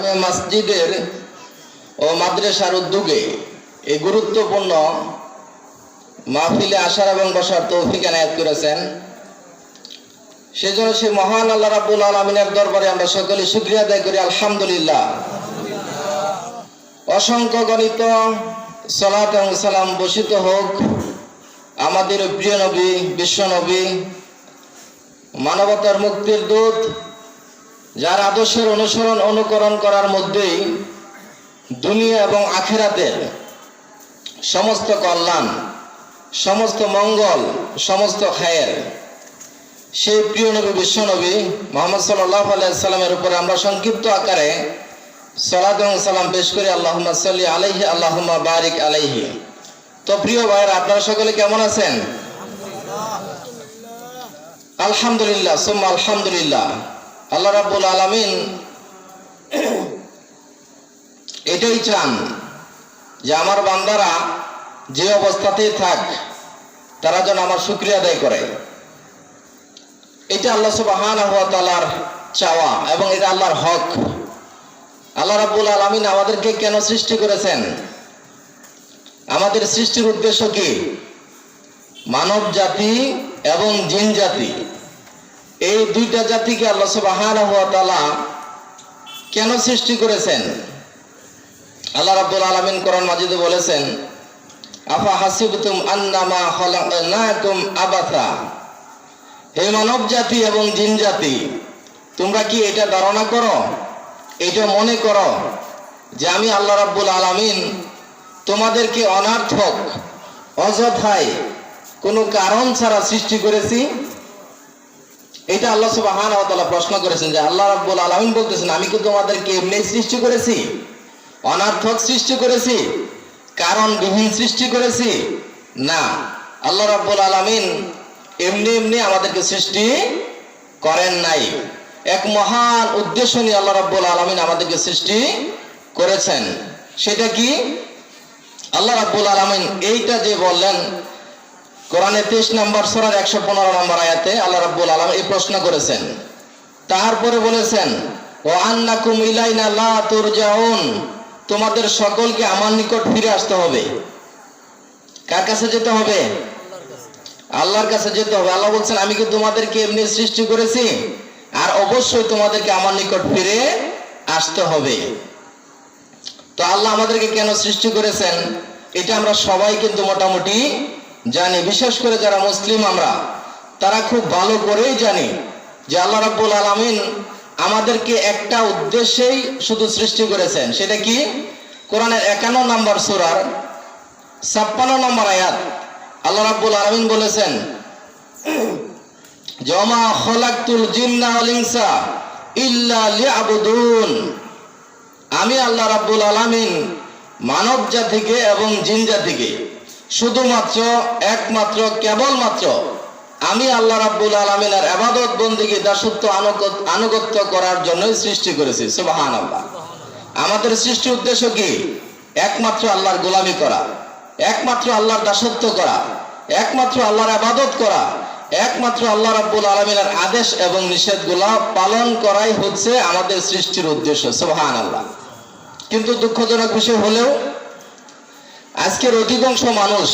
জামে মসজিদের ও মাদ্রাসার উদ্যোগে এই গুরুত্বপূর্ণ মাহফিলে আসার এবং বসার তৌফিক এনায়েত করেছেন। সেজন্য সেই মহান আল্লাহ রাব্বুল আলামিনের দরবারে আমরা সকলে শুকরিয়া আদায় করি, আলহামদুলিল্লাহ। অসংখ্য গণিত সালাত এবং সালাম বর্ষিত হোক আমাদের প্রিয় নবী, বিশ্ব নবী, মানবতার মুক্তির দূত, যার আদর্শের অনুসরণ অনুকরণ করার মধ্যেই দুনিয়া এবং আখিরাতের সমস্ত কল্যাণ, সমস্ত মঙ্গল, সমস্ত খায়ের, সেই প্রিয় নবী বিশ্ব নবী মুহাম্মদ সাল্লাল্লাহু আলাইহি সাল্লামের উপরে আমরা সংক্ষিপ্ত আকারে সালাত এবং সালাম পেশ করি। আল্লাহুম্মা সাল্লি আলাইহি, আল্লাহুম্মা বারিক আলাইহি। তো প্রিয় ভাইয়েরা, আপনারা সকলে কেমন আছেন? আলহামদুলিল্লাহ, সুম্মা আলহামদুলিল্লাহ। আল্লাহ রাব্বুল আলামিন এটাই চান যে আমার বান্দারা যে অবস্থাতেই থাক তারা যেন আমার শুকরিয়া আদায় করে। এটা আল্লাহ সুবহানাহু ওয়া তাআলার চাওয়া এবং এটা আল্লাহর হক। আল্লাহ রাব্বুল আলামিন আমাদেরকে কেন সৃষ্টি করেছেন? আমাদের সৃষ্টির উদ্দেশ্য কি? মানব জাতি এবং জিন জাতি, এই দুইটা জাতিকে আল্লাহ সুবহানাহু ওয়া তাআলা কেন সৃষ্টি করেছেন? আল্লাহ রাব্বুল আলামিন কোরআন মাজিদে বলেছেন, আফা হাসিবতুম আন্নামা খালাকনাকুম আবাসা। হে মানব জাতি এবং জিন জাতি, তোমরা কি এটা ধারণা করো, এটা মনে করো যে আমি আল্লাহ রাব্বুল আলামিন তোমাদেরকে অনার্থক, অযথায়, কোনো কারণ ছাড়া সৃষ্টি করেছি? এটা আল্লাহ সুবহানাহু ওয়া তাআলা প্রশ্ন করেছেন। যে আল্লাহ রাব্বুল আলামিন বলতেছেন, আমি কি তোমাদেরকে এমনি সৃষ্টি করেছি? অনার্থক সৃষ্টি করেছি? কারণবিহীন সৃষ্টি করেছি? না, আল্লাহ রাব্বুল আলামিন এমনি এমনি আমাদেরকে সৃষ্টি করেন নাই। এক মহান উদ্দেশ্য নিয়ে আল্লাহ রাব্বুল আলামিন আমাদেরকে সৃষ্টি করেছেন। সেটা কি? আল্লাহ রাব্বুল আলামিন এইটা যে বললেন কোরআনে 23 নম্বর সূরার 115 নম্বর আয়াতে আল্লাহ রাব্বুল আলামিন এই প্রশ্ন করেছেন। তারপরে বলেছেন, ওয়া আন্নাকুম ইলাইনা লা তুরজাউন, তোমাদের সকলকে আমার নিকট ফিরে আসতে হবে। কার কাছে যেতে হবে? আল্লাহর কাছে যেতে হবে। আল্লাহ বলছেন, আমি কি তোমাদেরকে এমনি সৃষ্টি করেছি? আর অবশ্যই তোমাদেরকে আমার নিকট ফিরে আসতে হবে। তো আল্লাহ আমাদেরকে কেন সৃষ্টি করেছেন এটা আমরা সবাই কিন্তু মোটামুটি জানি। বিশেষ করে যারা মুসলিম আমরা, তারা খুব ভালো করেই জানি যে আল্লাহ রাব্বুল আলামিন আমাদেরকে একটা উদ্দেশ্যেই শুধু সৃষ্টি করেছেন। সেটা কি? কোরআনের 51 নম্বর সূরার 56 নম্বর আয়াত আল্লাহ রাব্বুল আলামিন বলেছেন, ওমা খালাকতুল জিন্না ওয়াল ইনসা ইল্লা লিয়াবুদুন। আমি আল্লাহ রাব্বুল আলামিন মানব জাতিকে এবং জিন জাতিকে শুধুমাত্র, একমাত্র, কেবলমাত্র আমি আল্লাহ রাব্বুল আলামিনের ইবাদত, বন্দেগী, দাসত্ব, আনুগত্য করার জন্যই সৃষ্টি করেছি। সুবহানাল্লাহ। আমাদের সৃষ্টির উদ্দেশ্য কি? একমাত্র আল্লাহর গোলামি করা, একমাত্র আল্লাহর দাসত্ব করা, একমাত্র আল্লাহর ইবাদত করা, একমাত্র আল্লাহ রাব্বুল আলামিনের আদেশ এবং নিষেধগুলো পালন করাই হচ্ছে আমাদের সৃষ্টির উদ্দেশ্য। সুবহানাল্লাহ। কিন্তু দুঃখজনক বিষয় হলেও আজকের অধিকাংশ মানুষ,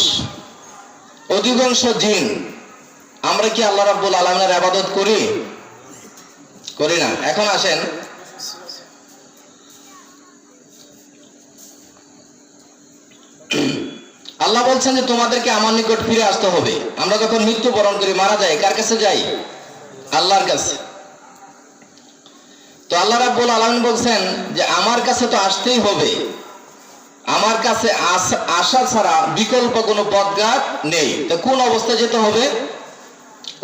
অধিকাংশ জিন, আমরা কি আল্লাহ রাব্বুল আলামিনের ইবাদত করি? করি না। এখন আসেন, আল্লাহ বলছেন যে তোমাদেরকে আমার নিকট ফিরে আসতে হবে। আমরা যখন মৃত্যুবরণ করি, মারা যাই, কার কাছে যাই? আল্লাহর কাছে। তো আল্লাহ রাব্বুল আলামিন বলছেন যে আমার কাছে তো আসতেই হবে, আমার কাছে আসা ছাড়া বিকল্প কোনো পথঘাট নেই। তো কোন অবস্থায় যেতে হবে?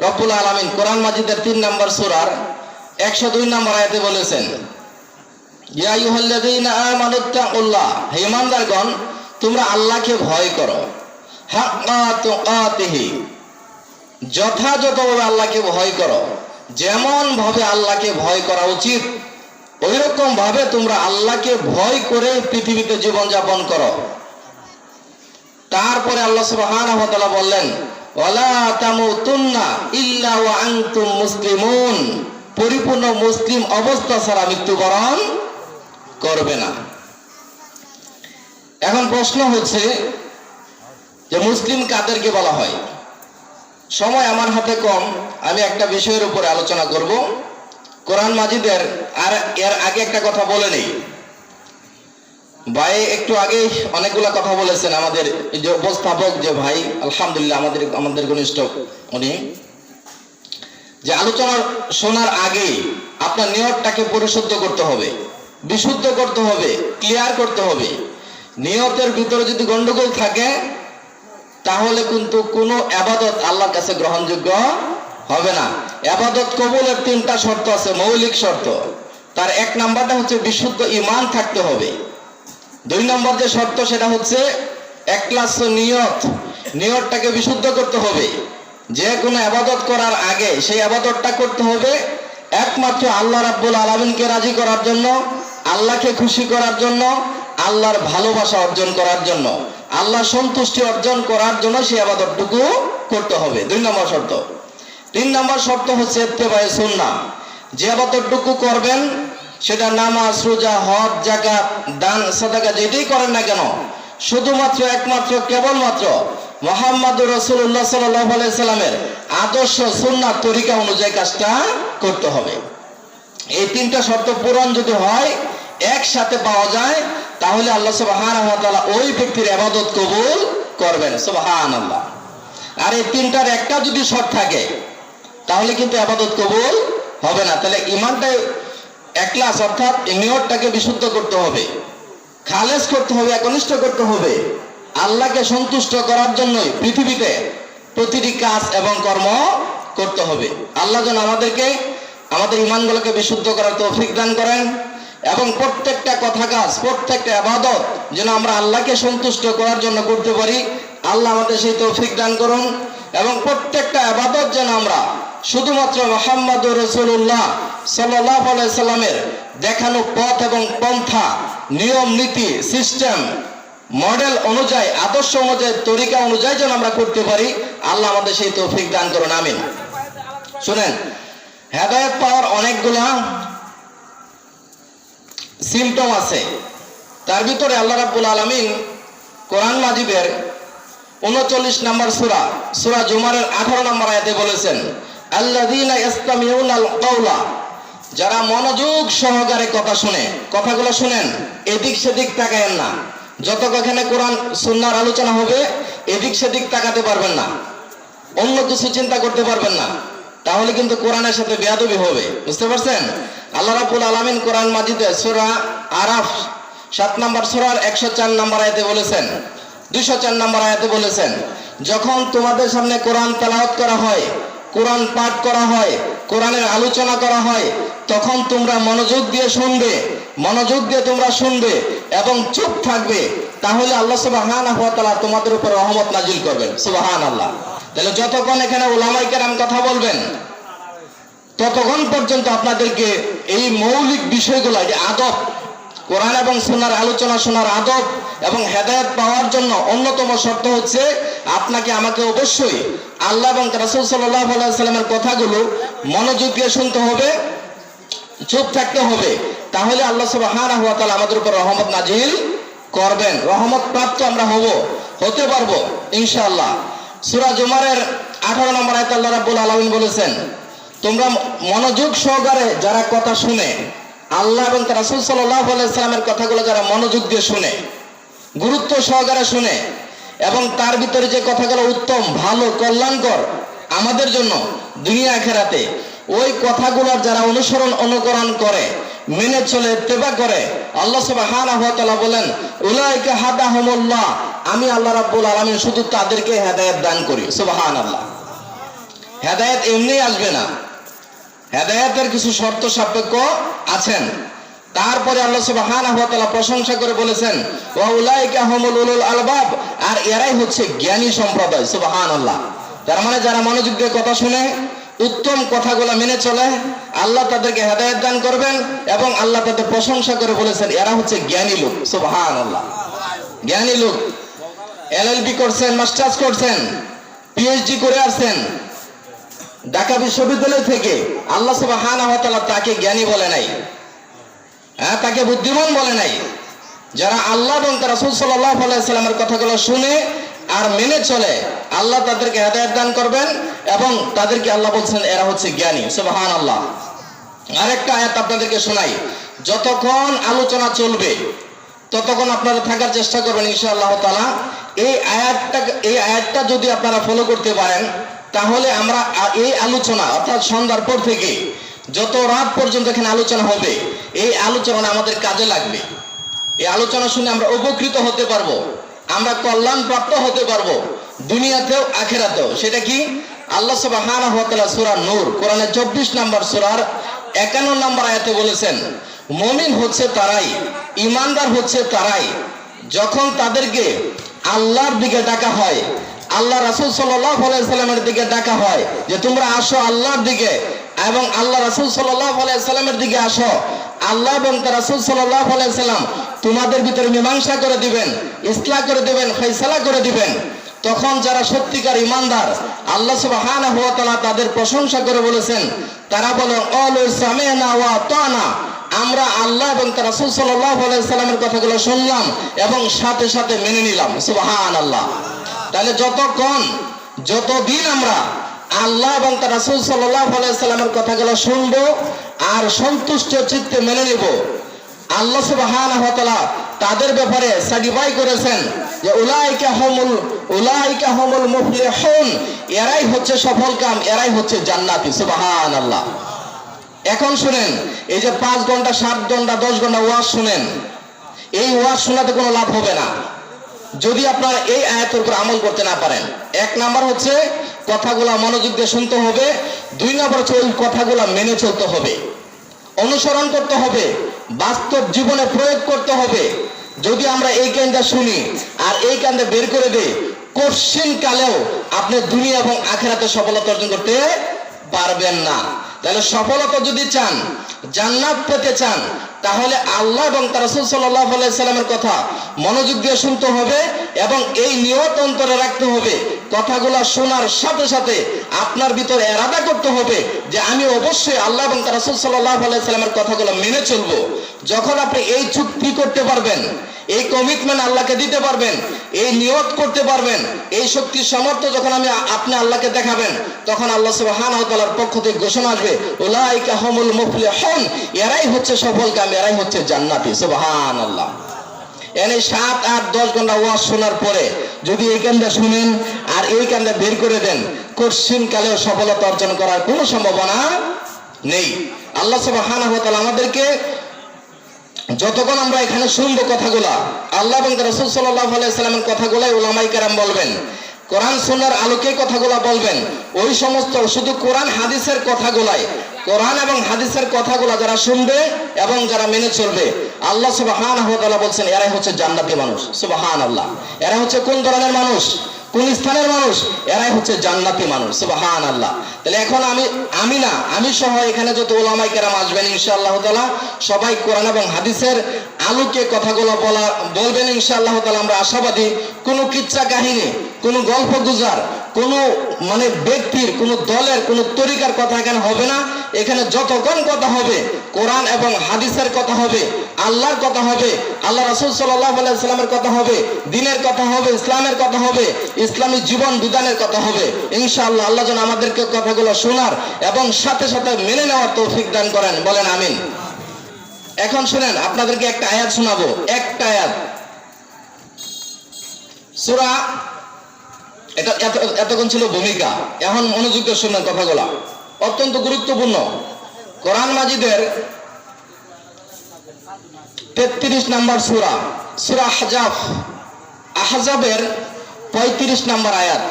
রব্বুল আলামিন কোরআন মাজিদের 3 নম্বর সূরার 102 নম্বর আয়াতে বলেছেন, ইয়া আইয়ুহাল্লাযীনা আমানুত্তাকুল্লাহ, হে ঈমানদারগণ, তোমরা আল্লাহকে ভয় করো, হাক্কা তুকাতিহি, যথাযথভাবে আল্লাহকে ভয় করো। যেমন ভাবে আল্লাহকে ভয় করা উচিত ওইরকম ভাবে তোমরা আল্লাহকে ভয় করে পৃথিবীতে জীবনযাপন করো। তারপরে আল্লাহ সুবহানাহু ওয়া তাআলা বললেন, ওয়ালা তামুতুন্না ইল্লা ওয়া আনতুম মুসলিমুন, পরিপূর্ণ মুসলিম অবস্থা ছাড়া মৃত্যুবরণ করবে না। এখন প্রশ্ন হচ্ছে যে মুসলিম কাদেরকে বলা হয়? সময় আমার হাতে কম, আমি একটা বিষয়ের উপরে আলোচনা করব, কোরআন মাজিদের। আর এর আগে একটা কথা বলে নেই, ভাই একটু আগে অনেকগুলা কথা বলেছেন আমাদের যে উপস্থাপক যে ভাই, আলহামদুলিল্লাহ আমাদের ঘনিষ্ঠ উনি, যে আলোচনা শোনার আগে আপনার নিয়তটাকে পরিশুদ্ধ করতে হবে, বিশুদ্ধ করতে হবে, ক্লিয়ার করতে হবে। নিয়তের ভিতরে যদি গন্ডগোল থাকে তাহলে কিন্তু কোনো ইবাদত আল্লাহর কাছে গ্রহণযোগ্য হবে না। ইবাদত কবুলের 3টা শর্ত আছে, মৌলিক শর্ত। তার 1 নাম্বারটা হচ্ছে বিশুদ্ধ ঈমান থাকতে হবে। 2 নম্বর যে শর্ত সেটা হচ্ছে ইখলাস নিয়ত, নিয়তটাকে বিশুদ্ধ করতে হবে। যে কোনো ইবাদত করার আগে সেই ইবাদতটা করতে হবে একমাত্র আল্লাহ রাব্বুল আলামিনকে রাজি করার জন্য, আল্লাহকে খুশি করার জন্য, আল্লাহর ভালোবাসা অর্জন করার জন্য, আল্লাহর সন্তুষ্টি অর্জন করার জন্য সেই ইবাদতটুকু করতে হবে। 2 নম্বর শর্ত। 3 নম্বর শর্ত হচ্ছে ইত্তেবায়ে সুন্নাহ। যে ইবাদতটুকু করবেন সেটা নামাজ, রোজা, হজ, যাকাত, দান, সাদাকা যেটাই করেন না কেন, শুধুমাত্র একমাত্র কেবলমাত্র মুহাম্মদুর রাসূলুল্লাহ সাল্লাল্লাহু আলাইহি সাল্লামের আদর্শ সুন্নাহ তরিকা অনুযায়ী কাজটা করতে হবে। এই 3টা শর্ত পূরণ যদি হয়, একসাথে পাওয়া যায়, তাহলে আল্লাহ সুবহানাহু ওয়া তাআলা ওই ব্যক্তির ইবাদত কবুল করবেন। সুবহানাল্লাহ। আর এই 3টার একটা যদি শর্ত থাকে তাহলে কিন্তু ইবাদত কবুল হবে না। তাহলে ঈমানটা ইখলাস অর্থাৎ নিয়তটাকে বিশুদ্ধ করতে হবে, খালেস করতে হবে, একনিষ্ঠ করতে হবে। আল্লাহকে সন্তুষ্ট করার জন্যই পৃথিবীতে প্রতিটি কাজ এবং কর্ম করতে হবে। আল্লাহ যেন আমাদেরকে আমাদের ঈমানগুলোকে বিশুদ্ধ করার তৌফিক দান করেন এবং প্রত্যেকটা কথা কাজ, প্রত্যেকটা ইবাদত যেন আমরা আল্লাহকে সন্তুষ্ট করার জন্য করতে পারি। আল্লাহ আমাদের সেই তৌফিক দান করুন এবং প্রত্যেকটা ইবাদত যেন আমরা শুধুমাত্র মুহাম্মদুর রাসূলুল্লাহ সাল্লাল্লাহু আলাইহি সাল্লামের দেখানো পথ এবং পন্থা, নিয়ম নীতি, সিস্টেম, মডেল অনুযায়ী, আদর্শ অনুযায়ী, তরিকা অনুযায়ী যেন আমরা করতে পারি। আল্লাহ আমাদের সেই তৌফিক দান করুন, আমিন। শুনেন, হেদায়েত পাওয়ার অনেকগুলা সিম্পটম আছে। তার ভিতরে আল্লাহ রাব্বুল আলামিন কোরআন মাজিদের 39 নম্বর সূরা, সূরা জুমারের 18 নম্বর আয়াতে বলেছেন, আল্লাযীনা ইসতামিউনাল কাওলা, যারা মনোযোগ সহকারে কথা শুনে, কথাগুলো শুনেন, এদিক সেদিক তাকায়েন না। যতক্ষণে কোরআন সুন্নাহর আলোচনা হবে এদিক সেদিক তাকাতে পারবেন না, অন্য কিছু চিন্তা করতে পারবেন না, তাহলে কিন্তু কোরআনের সাথে বেয়াদবি হবে। বুঝতে পারছেন? আল্লাহ রাব্বুল আলামিন কোরআন মাজিদে সূরা আরাফ 7 নম্বর সূরার 104 নম্বর আয়াতে বলেছেন, 204 নম্বর আয়াতে বলেছেন, যখন তোমাদের সামনে কোরআন তেলাওয়াত করা হয়, কোরআন পাঠ করা হয়, কোরআনের আলোচনা করা হয়, তখন তোমরা মনোযোগ দিয়ে শুনবে, মনোযোগ দিয়ে তোমরা শুনবে এবং চুপ থাকবে, তাহলে আল্লাহ সুবহানাহু ওয়া তাআলা তোমাদের উপর রহমত নাজিল করবেন। সুবহানাল্লাহ। তাহলে যতক্ষণ এখানে উলামায়ে কেরাম কথা বলবেন ততক্ষণ পর্যন্ত আপনাদেরকে এই মৌলিক বিষয়গুলো, যে আদব, কোরআন এবং সুন্নাহর আলোচনা শোনার আদব এবং হেদায়েত পাওয়ার জন্য অন্যতম শর্ত হচ্ছে আপনাকে আমাকে অবশ্যই আল্লাহ এবং রাসূল সাল্লাল্লাহু আলাইহি সাল্লামের কথাগুলো মনোযোগ দিয়ে শুনতে হবে, চুপ থাকতে হবে, তাহলে আল্লাহ সুবহানাহু ওয়া তাআলা আমাদের উপর রহমত নাজিল করবেন, রহমত প্রাপ্ত আমরা হতে পারবো ইনশাআল্লাহ। সূরা জুমারের 18 নম্বর আয়াতে আল্লাহ রাব্বুল আলামিন বলেছেন, তোমরা মনোযোগ সহকারে যারা কথা শুনে, আল্লাহ এবং রাসূল সাল্লাল্লাহু আলাইহি সাল্লামের কথাগুলো যারা মনোযোগ দিয়ে শুনে, গুরুত্ব সহকারে শুনে এবং তার ভিতরে যে কথাগুলো উত্তম, ভালো, কল্যাণকর আমাদের জন্য দুনিয়া আখিরাতে, ওই কথাগুলোর যারা অনুসরণ অনুকরণ করে, মেনে চলে, ইত্তেবা করে, আল্লাহ সুবহানাহু ওয়া তাআলা বলেন, উলাইকা হাদাহুমুল্লাহ, আমি আল্লাহ রাব্বুল আলামিন শুধু তাদেরকে হেদায়েত দান করি। সুবহানাল্লাহ। হেদায়েত এমনি আসবে না, হেদায়েতের কিছু শর্ত সাপেক্ষ আছেন। তারপরে আল্লাহ সুবহানাহু ওয়া তাআলা প্রশংসা করে বলেছেন, ওয়া উলাইকা হুমুল উলুল আলবাব, আর এরাই হচ্ছে জ্ঞানী সম্প্রদায়। সুবহানাল্লাহ। তার মানে যারা মনোযোগ দিয়ে কথা শুনে, উত্তম কথাগুলো মেনে চলে, আল্লাহ তাদেরকে হেদায়েত দান করবেন এবং আল্লাহ তাদের প্রশংসা করে বলেছেন এরা হচ্ছে জ্ঞানী লোক। সুবহানাল্লাহ। জ্ঞানী লোক, এলএলবি করছেন, মাস্টার্স করছেন, পিএইচডি করে আসছেন ঢাকা বিশ্ববিদ্যালয় থেকে, আল্লাহ সুবহানাহু ওয়া তাআলা তাকে জ্ঞানী বলে নাই। তাকে বুদ্ধিমান বলে নাই। যারা আল্লাহ এবং তার রাসূল সাল্লাল্লাহু আলাইহি সাল্লামের কথাগুলো শুনে আর মেনে চলে, আল্লাহ তাদেরকে হেদায়েত দান করবেন এবং তাদেরকে আল্লাহ বলছেন এরা হচ্ছে জ্ঞানী। সুবহানাল্লাহ। আরেকটা আয়াত আপনাদেরকে শোনাই। যতক্ষণ আলোচনা চলবে ততক্ষণ আপনারা থাকার চেষ্টা করবেন ইনশাআল্লাহ তাআলা। এই আয়াতটা যদি আপনারা ফলো করতে পারেন, তাহলে আমরা এই আলোচনা অর্থাৎ সন্ধ্যার পর থেকে যত রাত পর্যন্ত এখানে আলোচনা হবে, এই আলোচনা আমাদের কাজে লাগবে। এই আলোচনা শুনে আমরা উপকৃত হতে পারবো, আমরা কল্যাণ প্রাপ্ত হতে পারবো দুনিয়াতেও আখিরাতেও। সেটা কি? আল্লাহ সুবহানাহু ওয়া তাআলা সূরা নূর কোরআনের 24 নম্বর সূরার 51 নম্বর আয়াতে বলেছেন, মুমিন হচ্ছে তারাই, ঈমানদার হচ্ছে তারাই যখন তাদেরকে আল্লাহর দিকে ডাকা হয়, আল্লাহ রাসূল সাল্লাল্লাহু আলাইহি সাল্লামের দিকে ডাকা হয় যে তোমরা আসো আল্লাহর দিকে, এবং আল্লাহ রাসূল সাল্লাল্লাহু আলাইহি সাল্লামের দিকে আসো। আল্লাহ এবং তার রাসূল সাল্লাল্লাহু আলাইহি সাল্লাম তোমাদের ভিতরে মীমাংসা করে দিবেন, ইসলাহ করে দিবেন, ফয়সালা করে দিবেন। তখন যারা সত্যিকার ঈমানদার, আল্লাহ সুবহানাহু ওয়া তাআলা তাদের প্রশংসা করে বলেছেন, তারা বলে ক্বালু সামি'না ওয়া আতা'না, আমরা আল্লাহ এবং তার রাসূল সাল্লাল্লাহু আলাইহি সাল্লামের কথাগুলো শুনলাম এবং সাথে সাথে মেনে নিলাম। সুবহানাল্লাহ। তাহলে যতদিন আমরা আল্লাহ এবং তার রাসূল সাল্লাল্লাহু আলাইহি সাল্লামের কথাগুলো শুনবো আর সন্তুষ্ট চিত্তে মেনে নিব, আল্লাহ সুবহানাহু ওয়া তাআলা তাদের ব্যাপারে সার্টিফাই করেছেন যে উলাইকা হুমুল মুফলিহুন, এরাই হচ্ছে সফলকাম, এরাই হচ্ছে জান্নাতি। সুবহানাল্লাহ। এখন শুনেন, এই যে 5 ঘন্টা 7 ঘন্টা 10 ঘন্টা ওয়াজ শুনেন, এই ওয়াজ শোনাতে কোনো লাভ হবে না যদি আপনারা এই আয়াতের উপর আমল করতে না পারেন। 1 নাম্বার হচ্ছে কথাগুলো মনোযোগ দিয়ে শুনতে হবে, 2 নাম্বার হচ্ছে ওই কথাগুলো মেনে চলতে হবে, অনুসরণ করতে হবে, বাস্তব জীবনে প্রয়োগ করতে হবে। যদি আমরা এই কানটা শুনি আর এই কানটা বের করে দেই, কোশ্চিন কালেও আপনি দুনিয়া এবং আখিরাতে সফলতা অর্জন করতে পারবেন না। তাহলে সফলতা যদি চান, জান্নাত পেতে চান, তাহলে আল্লাহ এবং তার রাসূল সাল্লাল্লাহু আলাইহি সাল্লামের কথা মনোযোগ দিয়ে শুনতে হবে এবং এই নিয়ত অন্তরে রাখতে হবে। কথাগুলো শোনার সাথে সাথে আপনার ভিতরে ইরাদা করতে হবে যে আমি অবশ্যই আল্লাহ এবং তার রাসূল সাল্লাল্লাহু আলাইহি সাল্লামের কথাগুলো মেনে চলবো। যখন আপনি এই চুক্তি করতে পারবেন, এই কমিটমেন্ট আল্লাহকে দিতে পারবেন, এই নিয়ত করতে পারবেন, এই শক্তি সামর্থ্য যখন আপনি আল্লাহকে দেখাবেন, তখন আল্লাহ সুবহানাহু ওয়া তাআলার পক্ষ থেকে ঘোষণা আসবে, উলাইকা হুমুল মুফলিহুন, এরাই হচ্ছে সফলকাম, এরাই হচ্ছে জান্নাতি। সুবহানাল্লাহ। এনে 7, 8, 10 ঘন্টা ওয়াজ শোনার পরে যদি এই কানটা শুনেন আর এই কানটা বের করে দেন, কোশ্চিন কালেও সফলতা অর্জন করার কোনো সম্ভাবনা নেই। আল্লাহ সুবহানাহু ওয়া তাআলা আমাদেরকে যতক্ষণ আমরা এখানে শুনবো কথাগুলা, আল্লাহ এবং রাসূল সাল্লাল্লাহু আলাইহি সাল্লামের কথাগুলাই উলামায়ে কেরাম বলবেন, কোরআন সুন্নাহর আলোকে কথাগুলা বলবেন, ওই সমস্ত শুধু কোরআন হাদিসের কথাগুলাই, কোরআন এবং হাদিসের কথাগুলা যারা শুনবে এবং যারা মেনে চলবে, আল্লাহ সুবহানাহু ওয়া তাআলা বলছেন এরাই হচ্ছে জান্নাতি মানুষ। সুবহানাল্লাহ। এরা হচ্ছে কোন ধরনের মানুষ, কোন স্থানের মানুষ? এরাই হচ্ছে জান্নাতি মানুষ। সুবহানাল্লাহ। তাহলে এখন আমি সহ এখানে যত উলামায়ে কেরাম আসবেন ইনশাআল্লাহ তাআলা, সবাই কোরআন এবং হাদিসের আলোকে কথাগুলো বলবেন ইনশাআল্লাহ তাআলা। আমরা আশাবাদী কোনো কিচ্ছা কাহিনী, কোনো গল্প গুজর, কোনো ব্যক্তির, কোনো দলের, কোনো তরিকার কথা এখানে হবে না। এখানে যতক্ষণ কথা হবে কোরআন এবং হাদিসের কথা হবে, আল্লাহর কথা হবে, আল্লাহ রাসূল সাল্লাল্লাহু আলাইহি সাল্লামের কথা হবে, দ্বীনের কথা হবে, ইসলামের কথা হবে, ইসলামী জীবন বিধানের কথা হবে ইনশাআল্লাহ। আল্লাহ যেন আমাদেরকে কথাগুলো শোনার এবং সাথে সাথে মেনে নেওয়ার তৌফিক দান করেন, বলেন আমিন। এখন শুনেন, আপনাদেরকে একটা আয়াত শোনাবো, একটা আয়াত, সূরা, এটা এতক্ষণ ছিল ভূমিকা, এখন মনোযোগ দিয়ে শুনেন কথাগুলো, অত্যন্ত গুরুত্বপূর্ণ। কোরআন মাজিদের 33 নম্বর সূরা, সূরা আহজাবের 35 নম্বর আয়াত।